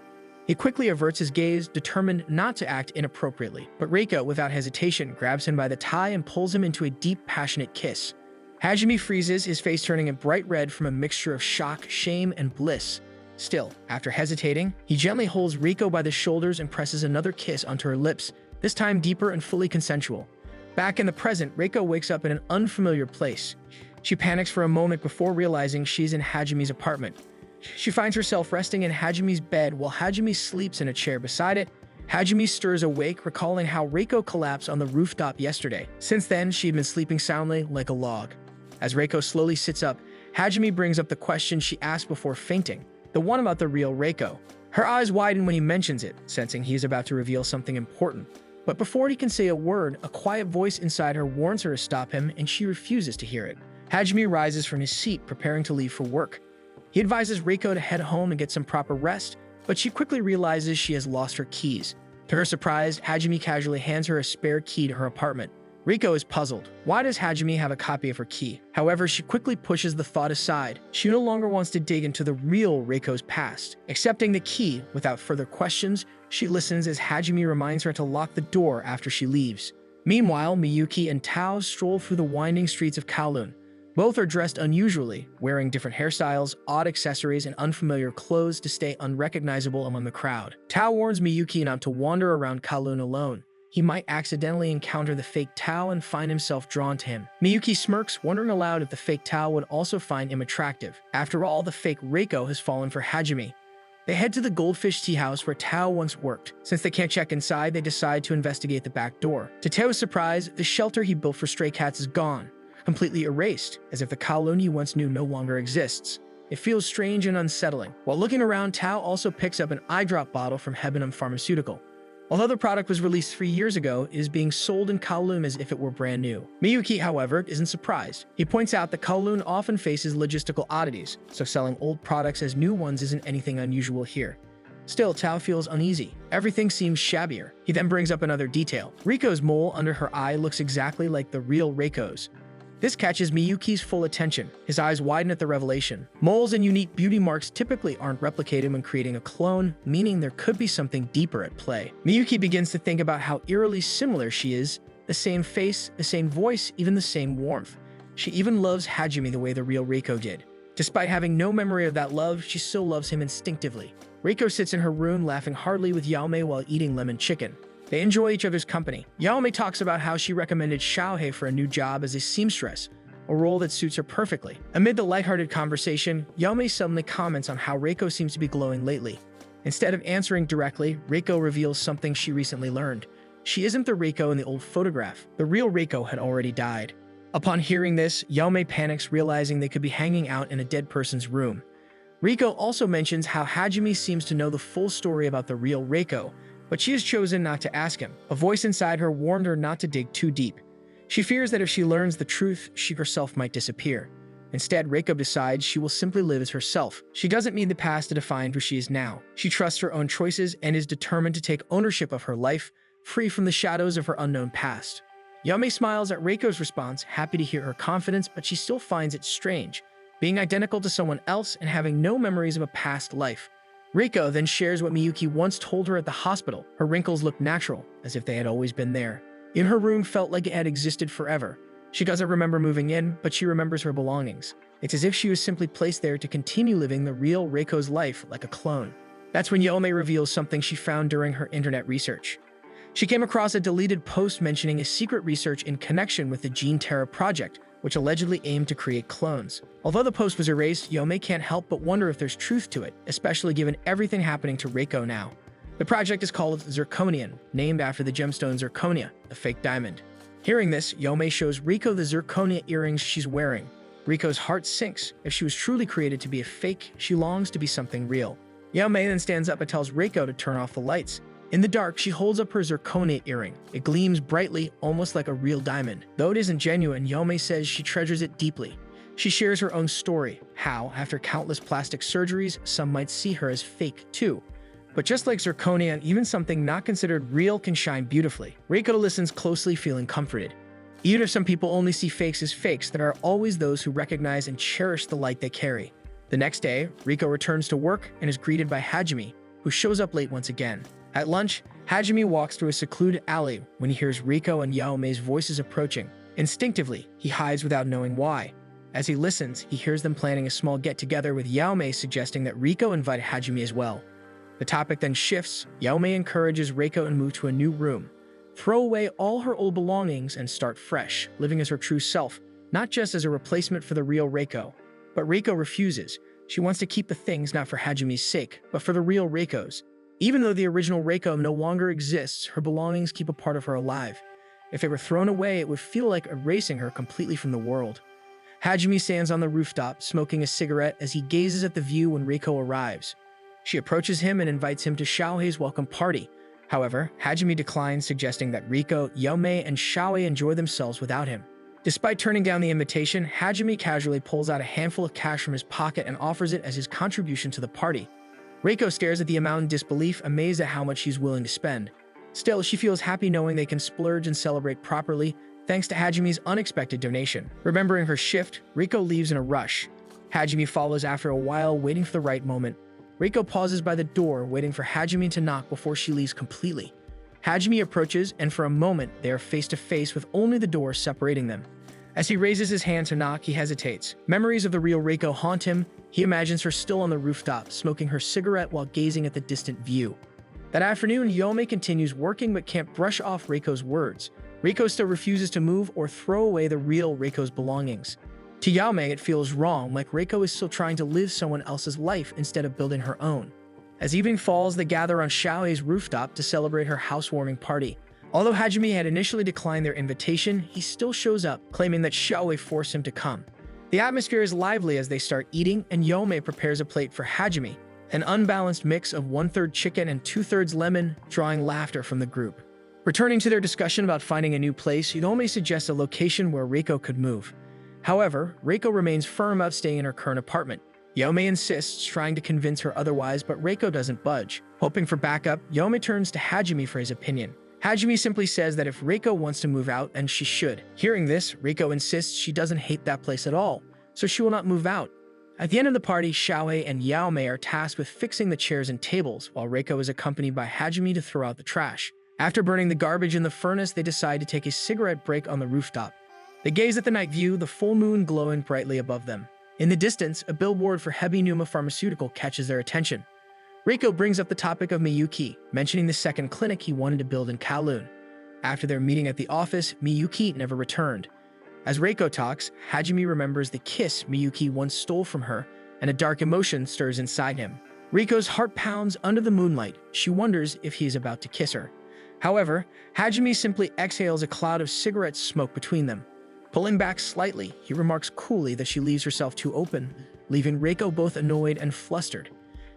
He quickly averts his gaze, determined not to act inappropriately, but Reiko, without hesitation, grabs him by the tie and pulls him into a deep, passionate kiss. Hajime freezes, his face turning a bright red from a mixture of shock, shame, and bliss. Still, after hesitating, he gently holds Reiko by the shoulders and presses another kiss onto her lips, this time deeper and fully consensual. Back in the present, Reiko wakes up in an unfamiliar place. She panics for a moment before realizing she's in Hajime's apartment. She finds herself resting in Hajume's bed while Hajime sleeps in a chair beside it. Hajime stirs awake, recalling how Reiko collapsed on the rooftop yesterday. Since then, she had been sleeping soundly like a log. As Reiko slowly sits up, Hajime brings up the question she asked before fainting, the one about the real Reiko. Her eyes widen when he mentions it, sensing he is about to reveal something important. But before he can say a word, a quiet voice inside her warns her to stop him, and she refuses to hear it. Hajime rises from his seat, preparing to leave for work. He advises Reiko to head home and get some proper rest, but she quickly realizes she has lost her keys. To her surprise, Hajime casually hands her a spare key to her apartment. Reiko is puzzled. Why does Hajime have a copy of her key? However, she quickly pushes the thought aside. She no longer wants to dig into the real Reiko's past. Accepting the key without further questions, she listens as Hajime reminds her to lock the door after she leaves. Meanwhile, Miyuki and Tao stroll through the winding streets of Kowloon. Both are dressed unusually, wearing different hairstyles, odd accessories, and unfamiliar clothes to stay unrecognizable among the crowd. Tao warns Miyuki not to wander around Kowloon alone. He might accidentally encounter the fake Tao and find himself drawn to him. Miyuki smirks, wondering aloud if the fake Tao would also find him attractive. After all, the fake Reiko has fallen for Hajime. They head to the Goldfish Tea House where Tao once worked. Since they can't check inside, they decide to investigate the back door. To Tao's surprise, the shelter he built for stray cats is gone, completely erased, as if the Kowloon he once knew no longer exists. It feels strange and unsettling. While looking around, Tao also picks up an eye drop bottle from Hebenham Pharmaceutical. Although the product was released 3 years ago, it is being sold in Kowloon as if it were brand new. Miyuki, however, isn't surprised. He points out that Kowloon often faces logistical oddities, so selling old products as new ones isn't anything unusual here. Still, Tao feels uneasy. Everything seems shabbier. He then brings up another detail. Reiko's mole under her eye looks exactly like the real Reiko's. This catches Miyuki's full attention. His eyes widen at the revelation. Moles and unique beauty marks typically aren't replicated when creating a clone, meaning there could be something deeper at play. Miyuki begins to think about how eerily similar she is. The same face, the same voice, even the same warmth. She even loves Hajime the way the real Reiko did. Despite having no memory of that love, she still loves him instinctively. Reiko sits in her room laughing heartily with Yaomei while eating lemon chicken. They enjoy each other's company. Yaomei talks about how she recommended Xiaohei for a new job as a seamstress, a role that suits her perfectly. Amid the lighthearted conversation, Yaomei suddenly comments on how Reiko seems to be glowing lately. Instead of answering directly, Reiko reveals something she recently learned. She isn't the Reiko in the old photograph. The real Reiko had already died. Upon hearing this, Yaomei panics, realizing they could be hanging out in a dead person's room. Reiko also mentions how Hajime seems to know the full story about the real Reiko, but she has chosen not to ask him. A voice inside her warned her not to dig too deep. She fears that if she learns the truth, she herself might disappear. Instead, Reiko decides she will simply live as herself. She doesn't need the past to define who she is now. She trusts her own choices and is determined to take ownership of her life, free from the shadows of her unknown past. Yaomei smiles at Reiko's response, happy to hear her confidence, but she still finds it strange, being identical to someone else and having no memories of a past life. Reiko then shares what Miyuki once told her at the hospital. Her wrinkles looked natural, as if they had always been there. In her room felt like it had existed forever. She doesn't remember moving in, but she remembers her belongings. It's as if she was simply placed there to continue living the real Reiko's life like a clone. That's when Yaomei reveals something she found during her internet research. She came across a deleted post mentioning a secret research in connection with the Gene Terra project, which allegedly aimed to create clones. Although the post was erased, Yaomei can't help but wonder if there's truth to it, especially given everything happening to Reiko now. The project is called Zirconian, named after the gemstone zirconia, a fake diamond. Hearing this, Yaomei shows Reiko the zirconia earrings she's wearing. Riko's heart sinks. If she was truly created to be a fake, she longs to be something real. Yaomei then stands up and tells Reiko to turn off the lights. In the dark, she holds up her zirconia earring. It gleams brightly, almost like a real diamond. Though it isn't genuine, Yaomei says she treasures it deeply. She shares her own story, how, after countless plastic surgeries, some might see her as fake too. But just like zirconia, even something not considered real can shine beautifully. Reiko listens closely, feeling comforted. Even if some people only see fakes as fakes, there are always those who recognize and cherish the light they carry. The next day, Reiko returns to work and is greeted by Hajime, who shows up late once again. At lunch, Hajime walks through a secluded alley when he hears Reiko and Yaomei's voices approaching. Instinctively, he hides without knowing why. As he listens, he hears them planning a small get-together with Yaomei suggesting that Reiko invite Hajime as well. The topic then shifts. Yaomei encourages Reiko to move to a new room, throw away all her old belongings and start fresh, living as her true self, not just as a replacement for the real Reiko. But Reiko refuses. She wants to keep the things not for Hajume's sake, but for the real Reiko's. Even though the original Reiko no longer exists, her belongings keep a part of her alive. If they were thrown away, it would feel like erasing her completely from the world. Hajime stands on the rooftop, smoking a cigarette as he gazes at the view when Reiko arrives. She approaches him and invites him to Xiaohei's welcome party. However, Hajime declines, suggesting that Reiko, Yomei, and Xiaohei enjoy themselves without him. Despite turning down the invitation, Hajime casually pulls out a handful of cash from his pocket and offers it as his contribution to the party. Reiko stares at the amount in disbelief, amazed at how much she's willing to spend. Still, she feels happy knowing they can splurge and celebrate properly, thanks to Hajime's unexpected donation. Remembering her shift, Reiko leaves in a rush. Hajime follows after a while, waiting for the right moment. Reiko pauses by the door, waiting for Hajime to knock before she leaves completely. Hajime approaches, and for a moment, they are face to face with only the door separating them. As he raises his hand to knock, he hesitates. Memories of the real Reiko haunt him. He imagines her still on the rooftop, smoking her cigarette while gazing at the distant view. That afternoon, Yomei continues working but can't brush off Reiko's words. Reiko still refuses to move or throw away the real Reiko's belongings. To Yomei, it feels wrong, like Reiko is still trying to live someone else's life instead of building her own. As evening falls, they gather on Xiaohei's rooftop to celebrate her housewarming party. Although Hajime had initially declined their invitation, he still shows up, claiming that Xiaohei forced him to come. The atmosphere is lively as they start eating, and Yomei prepares a plate for Hajime, an unbalanced mix of 1/3 chicken and 2/3 lemon, drawing laughter from the group. Returning to their discussion about finding a new place, Yomei suggests a location where Reiko could move. However, Reiko remains firm about staying in her current apartment. Yomei insists, trying to convince her otherwise, but Reiko doesn't budge. Hoping for backup, Yomei turns to Hajime for his opinion. Hajime simply says that if Reiko wants to move out, then she should. Hearing this, Reiko insists she doesn't hate that place at all, so she will not move out. At the end of the party, Xiaohei and Yaomei are tasked with fixing the chairs and tables, while Reiko is accompanied by Hajime to throw out the trash. After burning the garbage in the furnace, they decide to take a cigarette break on the rooftop. They gaze at the night view, the full moon glowing brightly above them. In the distance, a billboard for Hebinuma Pharmaceutical catches their attention. Reiko brings up the topic of Miyuki, mentioning the second clinic he wanted to build in Kowloon. After their meeting at the office, Miyuki never returned. As Reiko talks, Hajime remembers the kiss Miyuki once stole from her, and a dark emotion stirs inside him. Reiko's heart pounds under the moonlight. She wonders if he is about to kiss her. However, Hajime simply exhales a cloud of cigarette smoke between them. Pulling back slightly, he remarks coolly that she leaves herself too open, leaving Reiko both annoyed and flustered.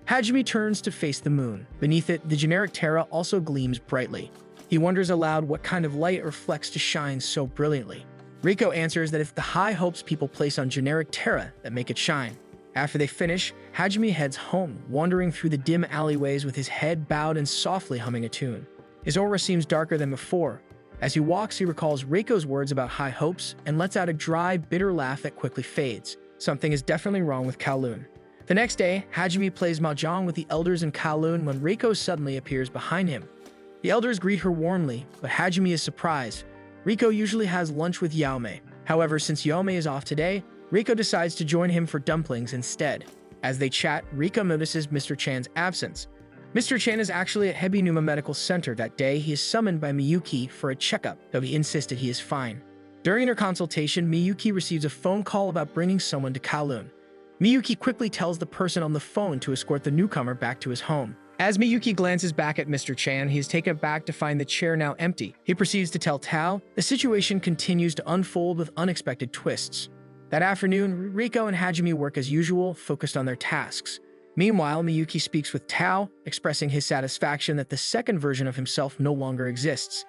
Hajime turns to face the moon. Beneath it, the generic Terra also gleams brightly. He wonders aloud what kind of light reflects to shine so brilliantly. Reiko answers that it's the high hopes people place on generic Terra that make it shine. After they finish, Hajime heads home, wandering through the dim alleyways with his head bowed and softly humming a tune. His aura seems darker than before. As he walks, he recalls Reiko's words about high hopes and lets out a dry, bitter laugh that quickly fades. Something is definitely wrong with Kowloon. The next day, Hajime plays mahjong with the elders in Kowloon when Reiko suddenly appears behind him. The elders greet her warmly, but Hajime is surprised. Reiko usually has lunch with Yaomei. However, since Yaomei is off today, Reiko decides to join him for dumplings instead. As they chat, Reiko notices Mr. Chan's absence. Mr. Chan is actually at Hebinuma Medical Center that day. He is summoned by Miyuki for a checkup, though he insisted he is fine. During their consultation, Miyuki receives a phone call about bringing someone to Kowloon. Miyuki quickly tells the person on the phone to escort the newcomer back to his home. As Miyuki glances back at Mr. Chan, he is taken aback to find the chair now empty. He proceeds to tell Tao. The situation continues to unfold with unexpected twists. That afternoon, Reiko and Hajime work as usual, focused on their tasks. Meanwhile, Miyuki speaks with Tao, expressing his satisfaction that the second version of himself no longer exists.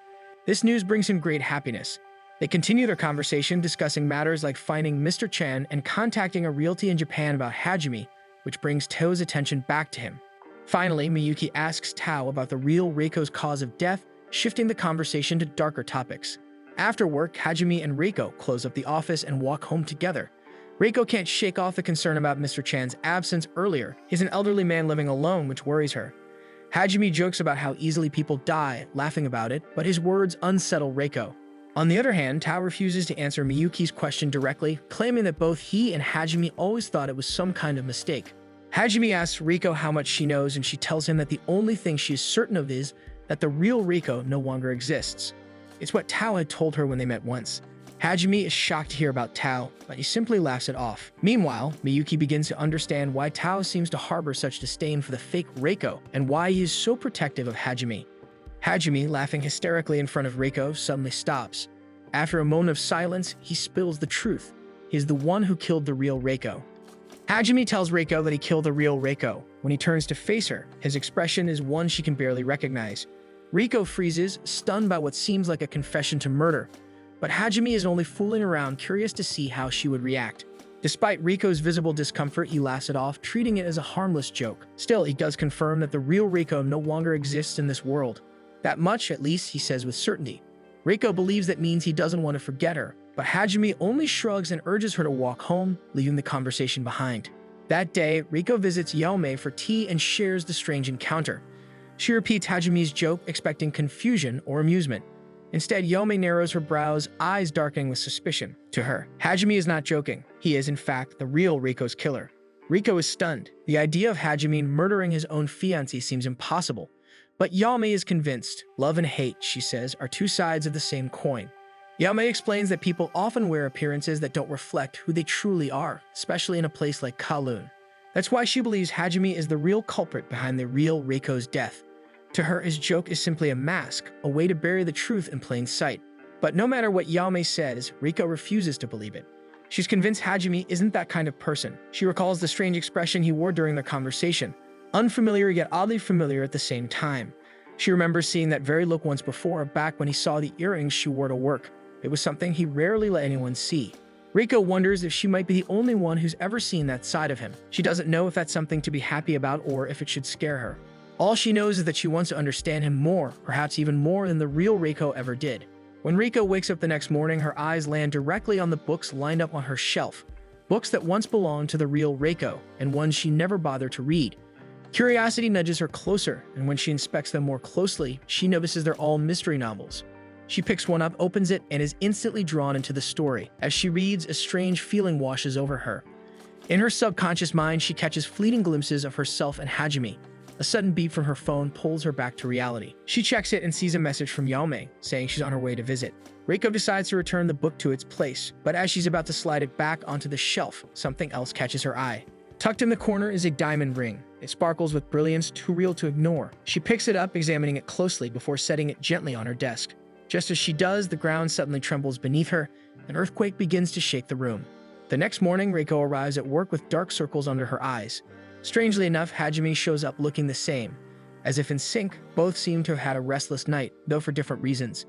This news brings him great happiness. They continue their conversation, discussing matters like finding Mr. Chan and contacting a realty in Japan about Hajime, which brings Tao's attention back to him. Finally, Miyuki asks Tao about the real Reiko's cause of death, shifting the conversation to darker topics. After work, Hajime and Reiko close up the office and walk home together. Reiko can't shake off the concern about Mr. Chan's absence earlier. He's an elderly man living alone, which worries her. Hajime jokes about how easily people die, laughing about it, but his words unsettle Reiko. On the other hand, Tao refuses to answer Miyuki's question directly, claiming that both he and Hajime always thought it was some kind of mistake. Hajime asks Reiko how much she knows, and she tells him that the only thing she is certain of is that the real Reiko no longer exists. It's what Tao had told her when they met once. Hajime is shocked to hear about Tao, but he simply laughs it off. Meanwhile, Miyuki begins to understand why Tao seems to harbor such disdain for the fake Reiko and why he is so protective of Hajime. Hajime, laughing hysterically in front of Reiko, suddenly stops. After a moment of silence, he spills the truth. He is the one who killed the real Reiko. Hajime tells Reiko that he killed the real Reiko. When he turns to face her, his expression is one she can barely recognize. Reiko freezes, stunned by what seems like a confession to murder. But Hajime is only fooling around, curious to see how she would react. Despite Reiko's visible discomfort, he laughs it off, treating it as a harmless joke. Still, he does confirm that the real Reiko no longer exists in this world. That much, at least, he says with certainty. Reiko believes that means he doesn't want to forget her, but Hajime only shrugs and urges her to walk home, leaving the conversation behind. That day, Reiko visits Yaomei for tea and shares the strange encounter. She repeats Hajime's joke, expecting confusion or amusement. Instead, Yaomei narrows her brows, eyes darkening with suspicion. To her, Hajime is not joking. He is, in fact, the real Reiko's killer. Reiko is stunned. The idea of Hajime murdering his own fiancé seems impossible. But Yaomei is convinced. Love and hate, she says, are two sides of the same coin. Yaomei explains that people often wear appearances that don't reflect who they truly are, especially in a place like Kowloon. That's why she believes Hajime is the real culprit behind the real Reiko's death. To her, his joke is simply a mask, a way to bury the truth in plain sight. But no matter what Yaomei says, Reiko refuses to believe it. She's convinced Hajime isn't that kind of person. She recalls the strange expression he wore during their conversation, unfamiliar yet oddly familiar at the same time. She remembers seeing that very look once before, back when he saw the earrings she wore to work. It was something he rarely let anyone see. Reiko wonders if she might be the only one who's ever seen that side of him. She doesn't know if that's something to be happy about or if it should scare her. All she knows is that she wants to understand him more, perhaps even more than the real Reiko ever did. When Reiko wakes up the next morning, her eyes land directly on the books lined up on her shelf. Books that once belonged to the real Reiko, and ones she never bothered to read. Curiosity nudges her closer, and when she inspects them more closely, she notices they're all mystery novels. She picks one up, opens it, and is instantly drawn into the story. As she reads, a strange feeling washes over her. In her subconscious mind, she catches fleeting glimpses of herself and Hajime. A sudden beep from her phone pulls her back to reality. She checks it and sees a message from Yaomei, saying she's on her way to visit. Reiko decides to return the book to its place, but as she's about to slide it back onto the shelf, something else catches her eye. Tucked in the corner is a diamond ring. It sparkles with brilliance too real to ignore. She picks it up, examining it closely before setting it gently on her desk. Just as she does, the ground suddenly trembles beneath her. An earthquake begins to shake the room. The next morning, Reiko arrives at work with dark circles under her eyes. Strangely enough, Hajime shows up looking the same. As if in sync, both seem to have had a restless night, though for different reasons.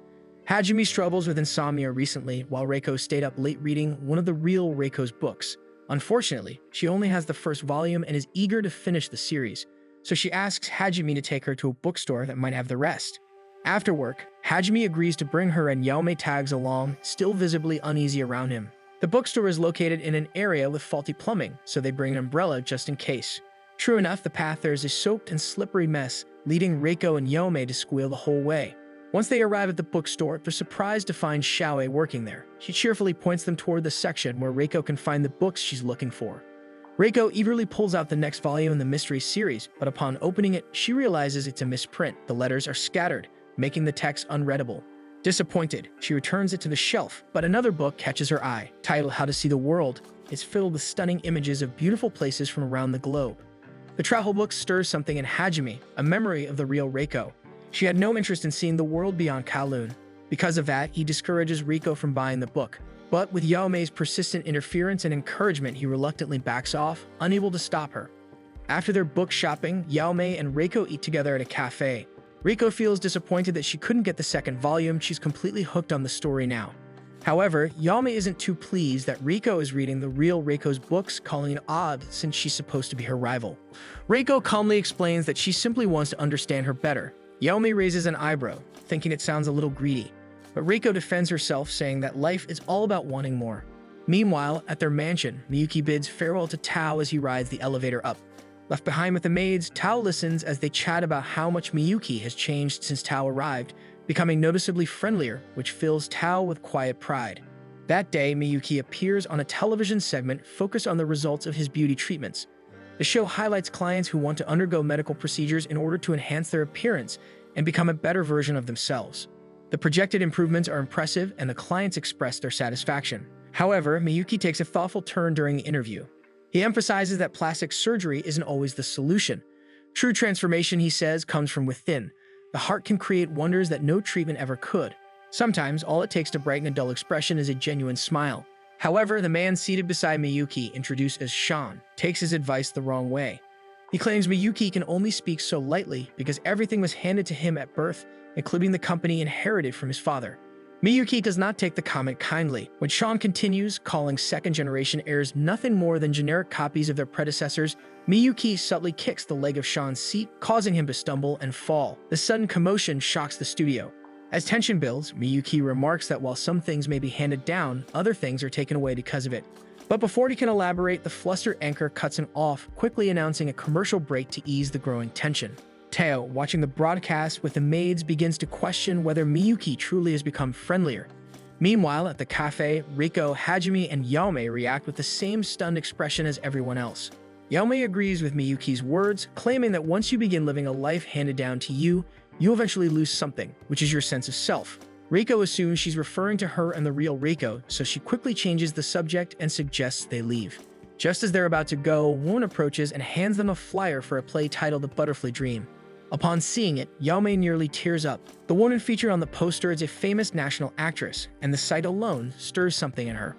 Hajime struggles with insomnia recently, while Reiko stayed up late reading one of the real Reiko's books. Unfortunately, she only has the first volume and is eager to finish the series, so she asks Hajime to take her to a bookstore that might have the rest. After work, Hajime agrees to bring her and Yaomei tags along, still visibly uneasy around him. The bookstore is located in an area with faulty plumbing, so they bring an umbrella just in case. True enough, the path there is a soaked and slippery mess, leading Reiko and Yaomei to squeal the whole way. Once they arrive at the bookstore, they're surprised to find Xiaowei working there. She cheerfully points them toward the section where Reiko can find the books she's looking for. Reiko eagerly pulls out the next volume in the mystery series, but upon opening it, she realizes it's a misprint. The letters are scattered, making the text unreadable. Disappointed, she returns it to the shelf, but another book catches her eye. Titled How to See the World, is filled with stunning images of beautiful places from around the globe. The travel book stirs something in Hajime, a memory of the real Reiko. She had no interest in seeing the world beyond Kowloon. Because of that, he discourages Reiko from buying the book. But with Yaomei's persistent interference and encouragement, he reluctantly backs off, unable to stop her. After their book shopping, Yaomei and Reiko eat together at a cafe. Reiko feels disappointed that she couldn't get the second volume. She's completely hooked on the story now. However, Yaomei isn't too pleased that Reiko is reading the real Reiko's books, calling it odd since she's supposed to be her rival. Reiko calmly explains that she simply wants to understand her better. Yaomei raises an eyebrow, thinking it sounds a little greedy. But Reiko defends herself, saying that life is all about wanting more. Meanwhile, at their mansion, Miyuki bids farewell to Tao as he rides the elevator up. Left behind with the maids, Tao listens as they chat about how much Miyuki has changed since Tao arrived, becoming noticeably friendlier, which fills Tao with quiet pride. That day, Miyuki appears on a television segment focused on the results of his beauty treatments. The show highlights clients who want to undergo medical procedures in order to enhance their appearance and become a better version of themselves. The projected improvements are impressive and the clients express their satisfaction. However, Miyuki takes a thoughtful turn during the interview. He emphasizes that plastic surgery isn't always the solution. True transformation, he says, comes from within. The heart can create wonders that no treatment ever could. Sometimes, all it takes to brighten a dull expression is a genuine smile. However, the man seated beside Miyuki, introduced as Sean, takes his advice the wrong way. He claims Miyuki can only speak so lightly because everything was handed to him at birth, including the company inherited from his father. Miyuki does not take the comment kindly. When Sean continues, calling second-generation heirs nothing more than generic copies of their predecessors, Miyuki subtly kicks the leg of Sean's seat, causing him to stumble and fall. The sudden commotion shocks the studio. As tension builds, Miyuki remarks that while some things may be handed down, other things are taken away because of it. But before he can elaborate, the flustered anchor cuts him off, quickly announcing a commercial break to ease the growing tension. Teo, watching the broadcast with the maids, begins to question whether Miyuki truly has become friendlier. Meanwhile, at the cafe, Riko, Hajime, and Yaume react with the same stunned expression as everyone else. Yaume agrees with Miyuki's words, claiming that once you begin living a life handed down to you, you'll eventually lose something, which is your sense of self. Riko assumes she's referring to her and the real Riko, so she quickly changes the subject and suggests they leave. Just as they're about to go, a woman approaches and hands them a flyer for a play titled The Butterfly Dream. Upon seeing it, Yaume nearly tears up. The woman featured on the poster is a famous national actress, and the sight alone stirs something in her.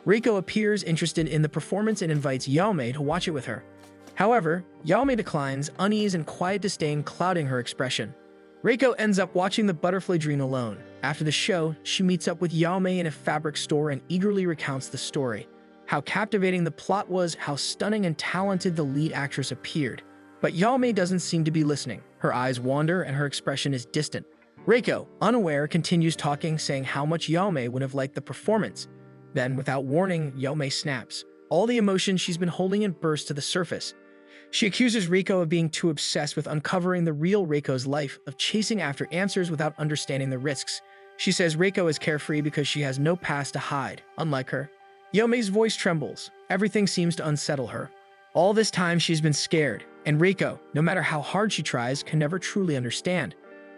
Riko appears interested in the performance and invites Yaume to watch it with her. However, Yaume declines, unease and quiet disdain clouding her expression. Reiko ends up watching The Butterfly Dream alone. After the show, she meets up with Yaume in a fabric store and eagerly recounts the story. How captivating the plot was, how stunning and talented the lead actress appeared. But Yaume doesn't seem to be listening. Her eyes wander and her expression is distant. Reiko, unaware, continues talking, saying how much Yaume would have liked the performance. Then, without warning, Yaume snaps. All the emotion she's been holding in bursts to the surface. She accuses Riko of being too obsessed with uncovering the real Reiko's life, of chasing after answers without understanding the risks. She says Reiko is carefree because she has no past to hide, unlike her. Yaume's voice trembles. Everything seems to unsettle her. All this time she's been scared, and Reiko, no matter how hard she tries, can never truly understand.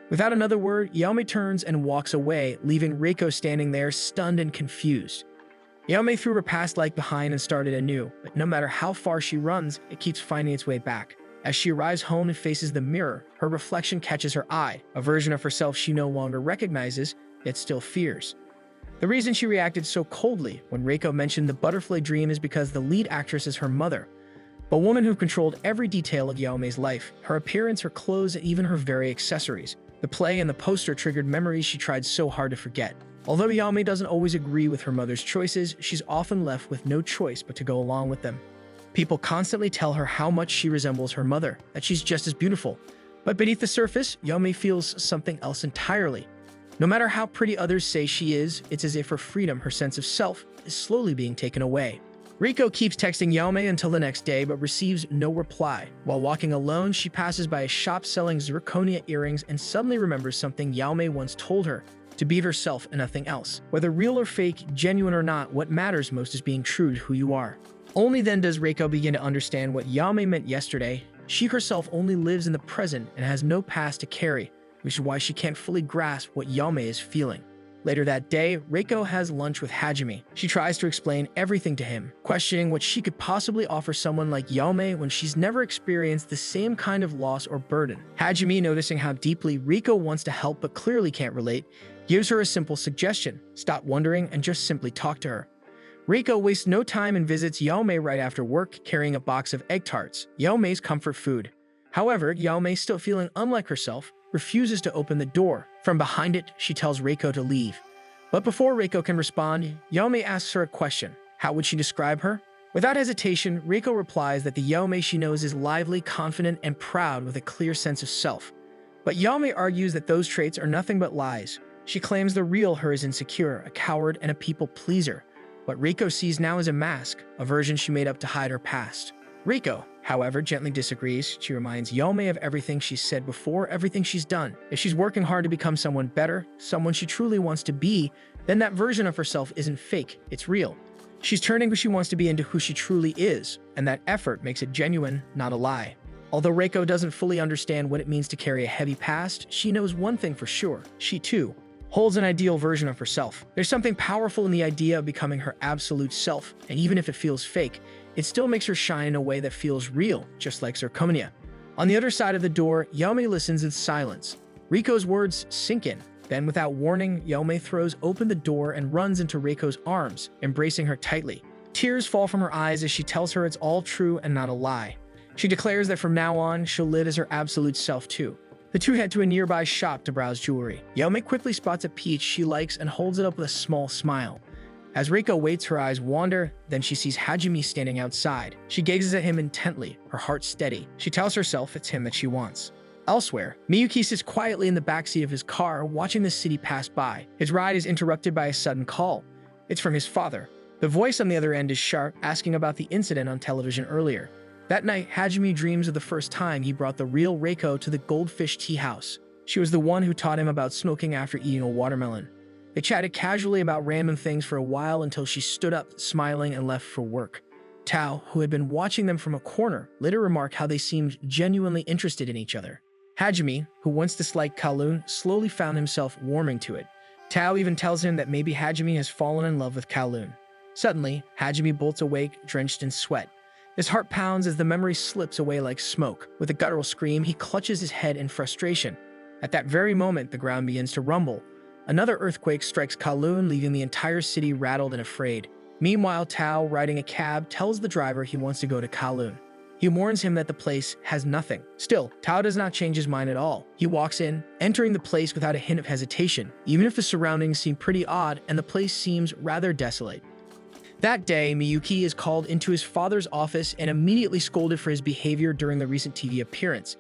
Without another word, Yaume turns and walks away, leaving Reiko standing there stunned and confused. Yaume threw her past life behind and started anew, but no matter how far she runs, it keeps finding its way back. As she arrives home and faces the mirror, her reflection catches her eye, a version of herself she no longer recognizes, yet still fears. The reason she reacted so coldly when Reiko mentioned the butterfly dream is because the lead actress is her mother, a woman who controlled every detail of Yaume's life, her appearance, her clothes, and even her very accessories. The play and the poster triggered memories she tried so hard to forget. Although Yaume doesn't always agree with her mother's choices, she's often left with no choice but to go along with them. People constantly tell her how much she resembles her mother, that she's just as beautiful. But beneath the surface, Yaume feels something else entirely. No matter how pretty others say she is, it's as if her freedom, her sense of self, is slowly being taken away. Riko keeps texting Yaume until the next day but receives no reply. While walking alone, she passes by a shop selling zirconia earrings and suddenly remembers something Yaume once told her. To be herself and nothing else. Whether real or fake, genuine or not, what matters most is being true to who you are. Only then does Reiko begin to understand what Yaume meant yesterday. She herself only lives in the present and has no past to carry, which is why she can't fully grasp what Yaume is feeling. Later that day, Reiko has lunch with Hajime. She tries to explain everything to him, questioning what she could possibly offer someone like Yaume when she's never experienced the same kind of loss or burden. Hajime, noticing how deeply Reiko wants to help but clearly can't relate, gives her a simple suggestion: stop wondering and just simply talk to her. Reiko wastes no time and visits Yaume right after work, carrying a box of egg tarts, Yaume's comfort food. However, Yaume, still feeling unlike herself, refuses to open the door. From behind it, she tells Reiko to leave. But before Reiko can respond, Yaume asks her a question. How would she describe her? Without hesitation, Reiko replies that the Yaume she knows is lively, confident, and proud with a clear sense of self. But Yaume argues that those traits are nothing but lies. She claims the real her is insecure, a coward, and a people pleaser. What Reiko sees now is a mask, a version she made up to hide her past. Reiko, however, gently disagrees. She reminds Yaume of everything she's said before, everything she's done. If she's working hard to become someone better, someone she truly wants to be, then that version of herself isn't fake, it's real. She's turning who she wants to be into who she truly is, and that effort makes it genuine, not a lie. Although Reiko doesn't fully understand what it means to carry a heavy past, she knows one thing for sure. She, too, holds an ideal version of herself. There's something powerful in the idea of becoming her absolute self, and even if it feels fake, it still makes her shine in a way that feels real, just like zirconia. On the other side of the door, Yaume listens in silence. Riko's words sink in. Then, without warning, Yaume throws open the door and runs into Reiko's arms, embracing her tightly. Tears fall from her eyes as she tells her it's all true and not a lie. She declares that from now on, she'll live as her absolute self too. The two head to a nearby shop to browse jewelry. Yaume quickly spots a peach she likes and holds it up with a small smile. As Reiko waits, her eyes wander, then she sees Hajime standing outside. She gazes at him intently, her heart steady. She tells herself it's him that she wants. Elsewhere, Miyuki sits quietly in the backseat of his car, watching the city pass by. His ride is interrupted by a sudden call. It's from his father. The voice on the other end is sharp, asking about the incident on television earlier. That night, Hajime dreams of the first time he brought the real Reiko to the Goldfish Tea House. She was the one who taught him about smoking after eating a watermelon. They chatted casually about random things for a while until she stood up, smiling, and left for work. Tao, who had been watching them from a corner, later remarked how they seemed genuinely interested in each other. Hajime, who once disliked Kowloon, slowly found himself warming to it. Tao even tells him that maybe Hajime has fallen in love with Kowloon. Suddenly, Hajime bolts awake, drenched in sweat. His heart pounds as the memory slips away like smoke. With a guttural scream, he clutches his head in frustration. At that very moment, the ground begins to rumble. Another earthquake strikes Kowloon, leaving the entire city rattled and afraid. Meanwhile, Tao, riding a cab, tells the driver he wants to go to Kowloon. He warns him that the place has nothing. Still, Tao does not change his mind at all. He walks in, entering the place without a hint of hesitation, even if the surroundings seem pretty odd and the place seems rather desolate. That day, Miyuki is called into his father's office and immediately scolded for his behavior during the recent TV appearance.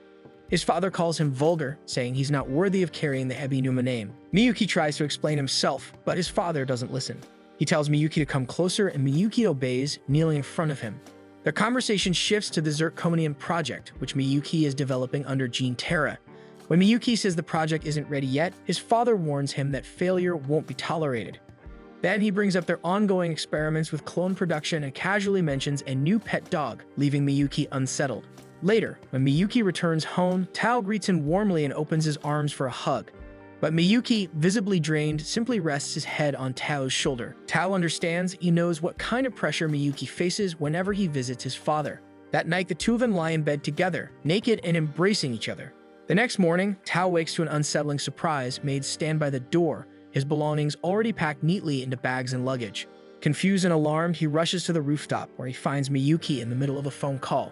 His father calls him vulgar, saying he's not worthy of carrying the Ebinuma name. Miyuki tries to explain himself, but his father doesn't listen. He tells Miyuki to come closer, and Miyuki obeys, kneeling in front of him. Their conversation shifts to the zirconium project, which Miyuki is developing under Gene Terra. When Miyuki says the project isn't ready yet, his father warns him that failure won't be tolerated. Then he brings up their ongoing experiments with clone production and casually mentions a new pet dog, leaving Miyuki unsettled. Later, when Miyuki returns home, Tao greets him warmly and opens his arms for a hug. But Miyuki, visibly drained, simply rests his head on Tao's shoulder. Tao understands. He knows what kind of pressure Miyuki faces whenever he visits his father. That night, the two of them lie in bed together, naked and embracing each other. The next morning, Tao wakes to an unsettling surprise. Maids stand by the door, his belongings already packed neatly into bags and luggage. Confused and alarmed, he rushes to the rooftop, where he finds Miyuki in the middle of a phone call.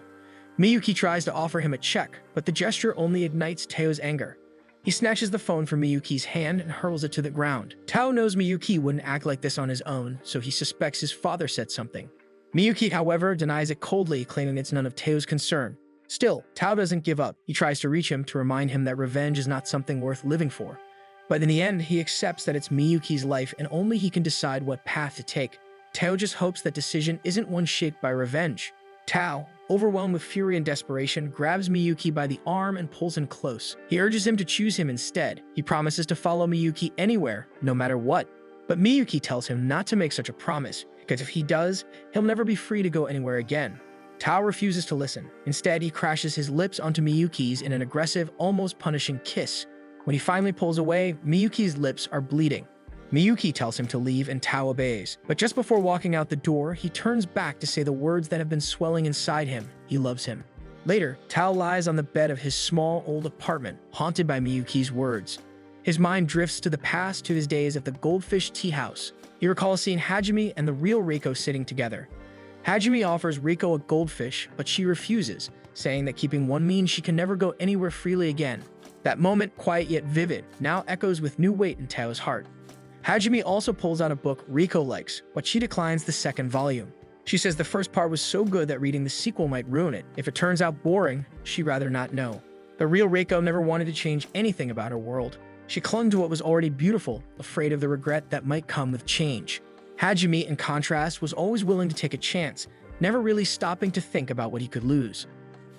Miyuki tries to offer him a check, but the gesture only ignites Tao's anger. He snatches the phone from Miyuki's hand and hurls it to the ground. Tao knows Miyuki wouldn't act like this on his own, so he suspects his father said something. Miyuki, however, denies it coldly, claiming it's none of Tao's concern. Still, Tao doesn't give up. He tries to reach him to remind him that revenge is not something worth living for. But in the end, he accepts that it's Miyuki's life and only he can decide what path to take. Tao just hopes that decision isn't one shaped by revenge. Tao, overwhelmed with fury and desperation, grabs Miyuki by the arm and pulls him close. He urges him to choose him instead. He promises to follow Miyuki anywhere, no matter what. But Miyuki tells him not to make such a promise, because if he does, he'll never be free to go anywhere again. Tao refuses to listen. Instead, he crashes his lips onto Miyuki's in an aggressive, almost punishing kiss. When he finally pulls away, Miyuki's lips are bleeding. Miyuki tells him to leave and Tao obeys. But just before walking out the door, he turns back to say the words that have been swelling inside him. He loves him. Later, Tao lies on the bed of his small, old apartment, haunted by Miyuki's words. His mind drifts to the past, to his days at the Goldfish Tea House. He recalls seeing Hajime and the real Reiko sitting together. Hajime offers Reiko a goldfish, but she refuses, saying that keeping one means she can never go anywhere freely again. That moment, quiet yet vivid, now echoes with new weight in Tao's heart. Hajime also pulls out a book Reiko likes, but she declines the second volume. She says the first part was so good that reading the sequel might ruin it. If it turns out boring, she'd rather not know. The real Reiko never wanted to change anything about her world. She clung to what was already beautiful, afraid of the regret that might come with change. Hajime, in contrast, was always willing to take a chance, never really stopping to think about what he could lose.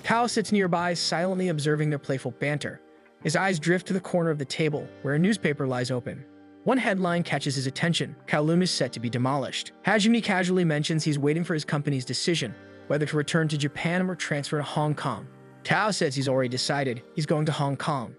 Tao sits nearby, silently observing their playful banter. His eyes drift to the corner of the table, where a newspaper lies open. One headline catches his attention: Kowloon is set to be demolished. Hajime casually mentions he's waiting for his company's decision, whether to return to Japan or transfer to Hong Kong. Tao says he's already decided, he's going to Hong Kong.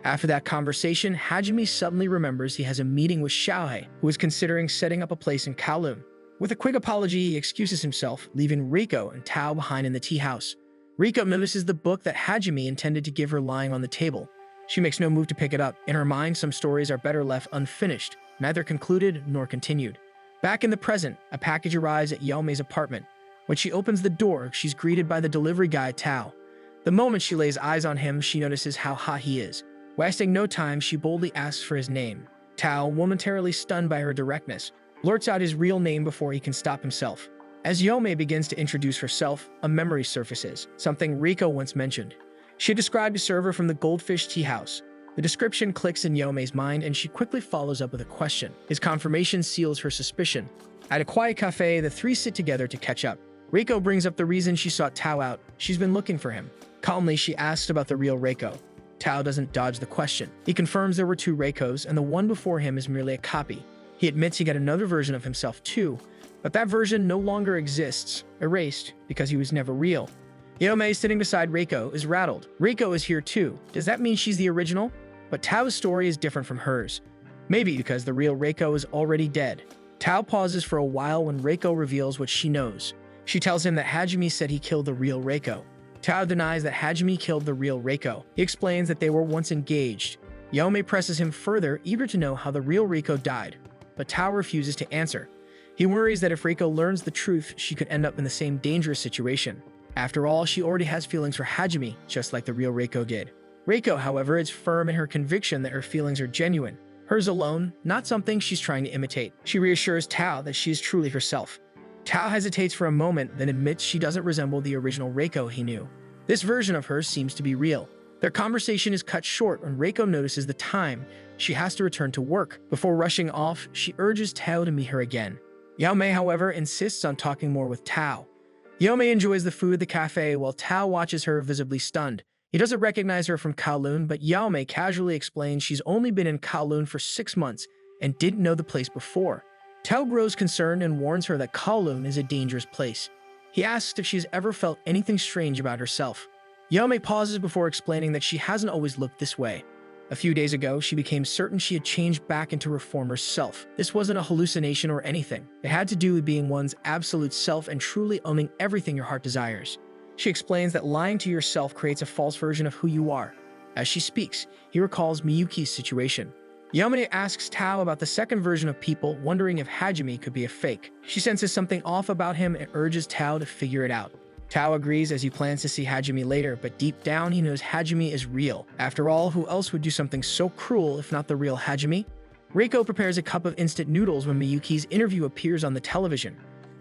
After that conversation, Hajime suddenly remembers he has a meeting with Xiaohei, who is considering setting up a place in Kowloon. With a quick apology, he excuses himself, leaving Riko and Tao behind in the tea house. Riko notices the book that Hajime intended to give her lying on the table. She makes no move to pick it up. In her mind, some stories are better left unfinished, neither concluded nor continued. Back in the present, a package arrives at Yaomei's apartment. When she opens the door, she's greeted by the delivery guy, Tao. The moment she lays eyes on him, she notices how hot he is. Wasting no time, she boldly asks for his name. Tao, momentarily stunned by her directness, blurts out his real name before he can stop himself. As Yaomei begins to introduce herself, a memory surfaces, something Riko once mentioned. She described a server from the Goldfish Tea House. The description clicks in Yaomei's mind, and she quickly follows up with a question. His confirmation seals her suspicion. At a quiet cafe, the three sit together to catch up. Riko brings up the reason she sought Tao out. She's been looking for him. Calmly, she asks about the real Reiko. Tao doesn't dodge the question. He confirms there were two Reikos, and the one before him is merely a copy. He admits he got another version of himself too, but that version no longer exists, erased, because he was never real. Yaomei, sitting beside Reiko, is rattled. Reiko is here too. Does that mean she's the original? But Tao's story is different from hers. Maybe because the real Reiko is already dead. Tao pauses for a while when Reiko reveals what she knows. She tells him that Hajime said he killed the real Reiko. Tao denies that Hajime killed the real Reiko. He explains that they were once engaged. Yaomei presses him further, eager to know how the real Reiko died. But Tao refuses to answer. He worries that if Reiko learns the truth, she could end up in the same dangerous situation. After all, she already has feelings for Hajime, just like the real Reiko did. Reiko, however, is firm in her conviction that her feelings are genuine. Hers alone, not something she's trying to imitate. She reassures Tao that she is truly herself. Tao hesitates for a moment, then admits she doesn't resemble the original Reiko he knew. This version of her seems to be real. Their conversation is cut short when Reiko notices the time. She has to return to work. Before rushing off, she urges Tao to meet her again. Yaomei, however, insists on talking more with Tao. Yaomei enjoys the food at the cafe while Tao watches her visibly stunned. He doesn't recognize her from Kowloon, but Yaomei casually explains she's only been in Kowloon for 6 months and didn't know the place before. Tao grows concerned and warns her that Kowloon is a dangerous place. He asks if she's ever felt anything strange about herself. Yaomei pauses before explaining that she hasn't always looked this way. A few days ago, she became certain she had changed back into her former self. This wasn't a hallucination or anything. It had to do with being one's absolute self and truly owning everything your heart desires. She explains that lying to yourself creates a false version of who you are. As she speaks, he recalls Miyuki's situation. Yaomei asks Tao about the second version of people, wondering if Hajime could be a fake. She senses something off about him and urges Tao to figure it out. Tao agrees as he plans to see Hajime later, but deep down he knows Hajime is real. After all, who else would do something so cruel if not the real Hajime? Reiko prepares a cup of instant noodles when Miyuki's interview appears on the television.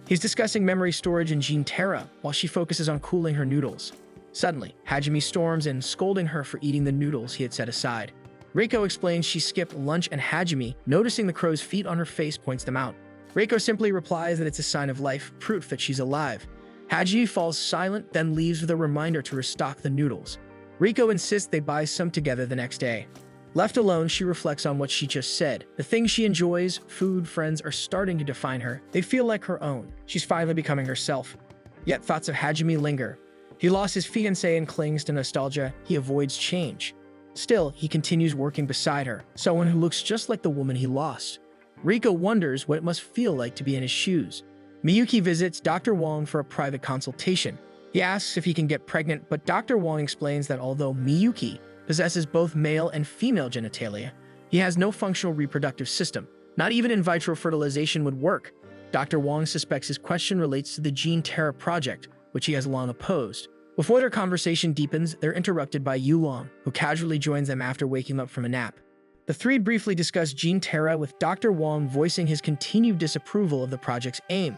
He's discussing memory storage in Gene Terra while she focuses on cooling her noodles. Suddenly, Hajime storms in, scolding her for eating the noodles he had set aside. Reiko explains she skipped lunch and Hajime, noticing the crow's feet on her face, points them out. Reiko simply replies that it's a sign of life, proof that she's alive. Hajime falls silent, then leaves with a reminder to restock the noodles. Reiko insists they buy some together the next day. Left alone, she reflects on what she just said. The things she enjoys, food, friends, are starting to define her. They feel like her own. She's finally becoming herself. Yet thoughts of Hajime linger. He lost his fiancé and clings to nostalgia. He avoids change. Still, he continues working beside her, someone who looks just like the woman he lost. Reiko wonders what it must feel like to be in his shoes. Miyuki visits Dr. Wong for a private consultation. He asks if he can get pregnant, but Dr. Wong explains that although Miyuki possesses both male and female genitalia, he has no functional reproductive system. Not even in vitro fertilization would work. Dr. Wong suspects his question relates to the Gene Terra project, which he has long opposed. Before their conversation deepens, they're interrupted by Yulong, who casually joins them after waking up from a nap. The three briefly discuss Gene Terra, with Dr. Wong voicing his continued disapproval of the project's aim.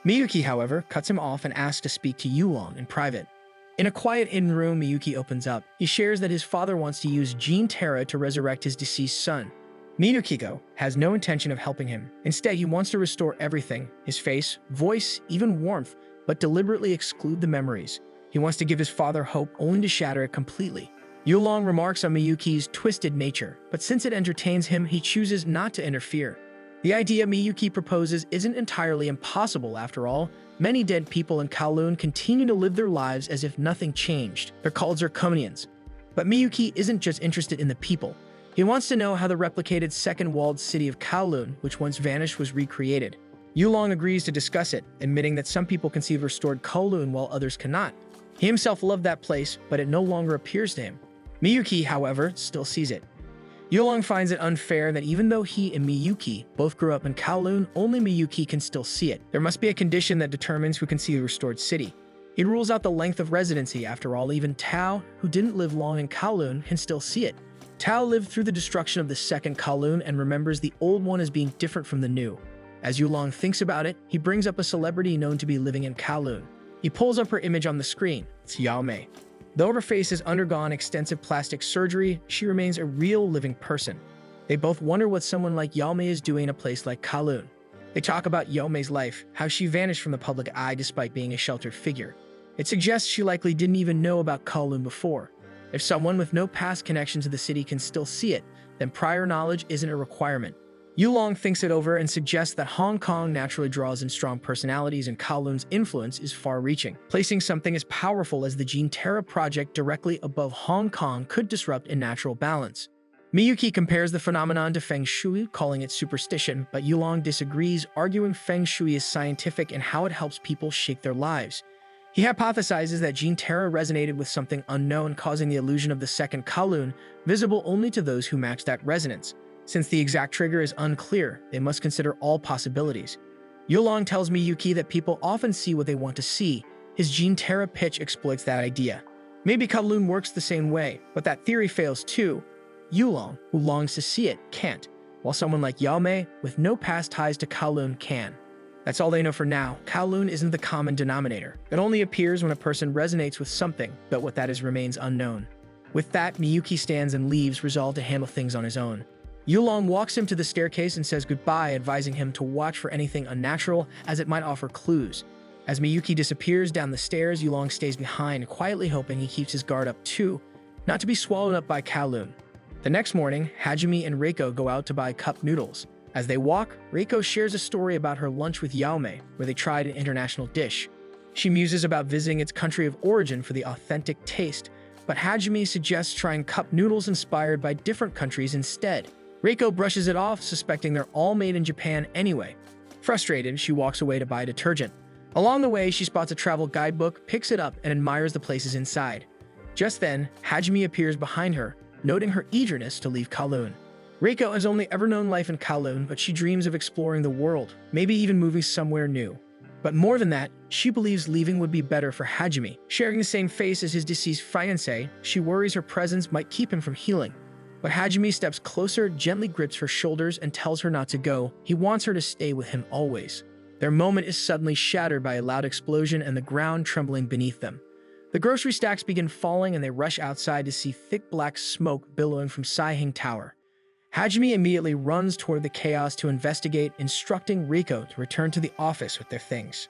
Miyuki, however, cuts him off and asks to speak to Yulong in private. In a quiet inn room, Miyuki opens up. He shares that his father wants to use Gene Terra to resurrect his deceased son. Miyuki has no intention of helping him. Instead, he wants to restore everything, his face, voice, even warmth, but deliberately exclude the memories. He wants to give his father hope, only to shatter it completely. Yulong remarks on Miyuki's twisted nature, but since it entertains him, he chooses not to interfere. The idea Miyuki proposes isn't entirely impossible after all. Many dead people in Kowloon continue to live their lives as if nothing changed. They're called zirconians. But Miyuki isn't just interested in the people. He wants to know how the replicated second-walled city of Kowloon, which once vanished, was recreated. Yulong agrees to discuss it, admitting that some people can see restored Kowloon while others cannot. He himself loved that place, but it no longer appears to him. Miyuki, however, still sees it. Yulong finds it unfair that even though he and Miyuki both grew up in Kowloon, only Miyuki can still see it. There must be a condition that determines who can see the restored city. He rules out the length of residency. After all, even Tao, who didn't live long in Kowloon, can still see it. Tao lived through the destruction of the second Kowloon and remembers the old one as being different from the new. As Yulong thinks about it, he brings up a celebrity known to be living in Kowloon. He pulls up her image on the screen. It's Yao Mei. Though her face has undergone extensive plastic surgery, she remains a real living person. They both wonder what someone like Yao Mei is doing in a place like Kowloon. They talk about Yao Mei's life, how she vanished from the public eye despite being a sheltered figure. It suggests she likely didn't even know about Kowloon before. If someone with no past connection to the city can still see it, then prior knowledge isn't a requirement. Yulong thinks it over and suggests that Hong Kong naturally draws in strong personalities and Kowloon's influence is far-reaching. Placing something as powerful as the Gene Terra project directly above Hong Kong could disrupt a natural balance. Miyuki compares the phenomenon to Feng Shui, calling it superstition, but Yulong disagrees, arguing Feng Shui is scientific and how it helps people shape their lives. He hypothesizes that Gene Terra resonated with something unknown, causing the illusion of the second Kowloon, visible only to those who match that resonance. Since the exact trigger is unclear, they must consider all possibilities. Yulong tells Miyuki that people often see what they want to see. His Gene Terra pitch exploits that idea. Maybe Kowloon works the same way, but that theory fails too. Yulong, who longs to see it, can't, while someone like Yao Mei, with no past ties to Kowloon, can. That's all they know for now. Kowloon isn't the common denominator. It only appears when a person resonates with something, but what that is remains unknown. With that, Miyuki stands and leaves, resolved to handle things on his own. Yulong walks him to the staircase and says goodbye, advising him to watch for anything unnatural, as it might offer clues. As Miyuki disappears down the stairs, Yulong stays behind, quietly hoping he keeps his guard up too, not to be swallowed up by Kowloon. The next morning, Hajime and Reiko go out to buy cup noodles. As they walk, Reiko shares a story about her lunch with Yao Mei, where they tried an international dish. She muses about visiting its country of origin for the authentic taste, but Hajime suggests trying cup noodles inspired by different countries instead. Reiko brushes it off, suspecting they're all made in Japan anyway. Frustrated, she walks away to buy detergent. Along the way, she spots a travel guidebook, picks it up, and admires the places inside. Just then, Hajime appears behind her, noting her eagerness to leave Kowloon. Reiko has only ever known life in Kowloon, but she dreams of exploring the world, maybe even moving somewhere new. But more than that, she believes leaving would be better for Hajime. Sharing the same face as his deceased fiancé, she worries her presence might keep him from healing. But Hajime steps closer, gently grips her shoulders, and tells her not to go. He wants her to stay with him always. Their moment is suddenly shattered by a loud explosion and the ground trembling beneath them. The grocery stacks begin falling and they rush outside to see thick black smoke billowing from Saihing Tower. Hajime immediately runs toward the chaos to investigate, instructing Reiko to return to the office with their things.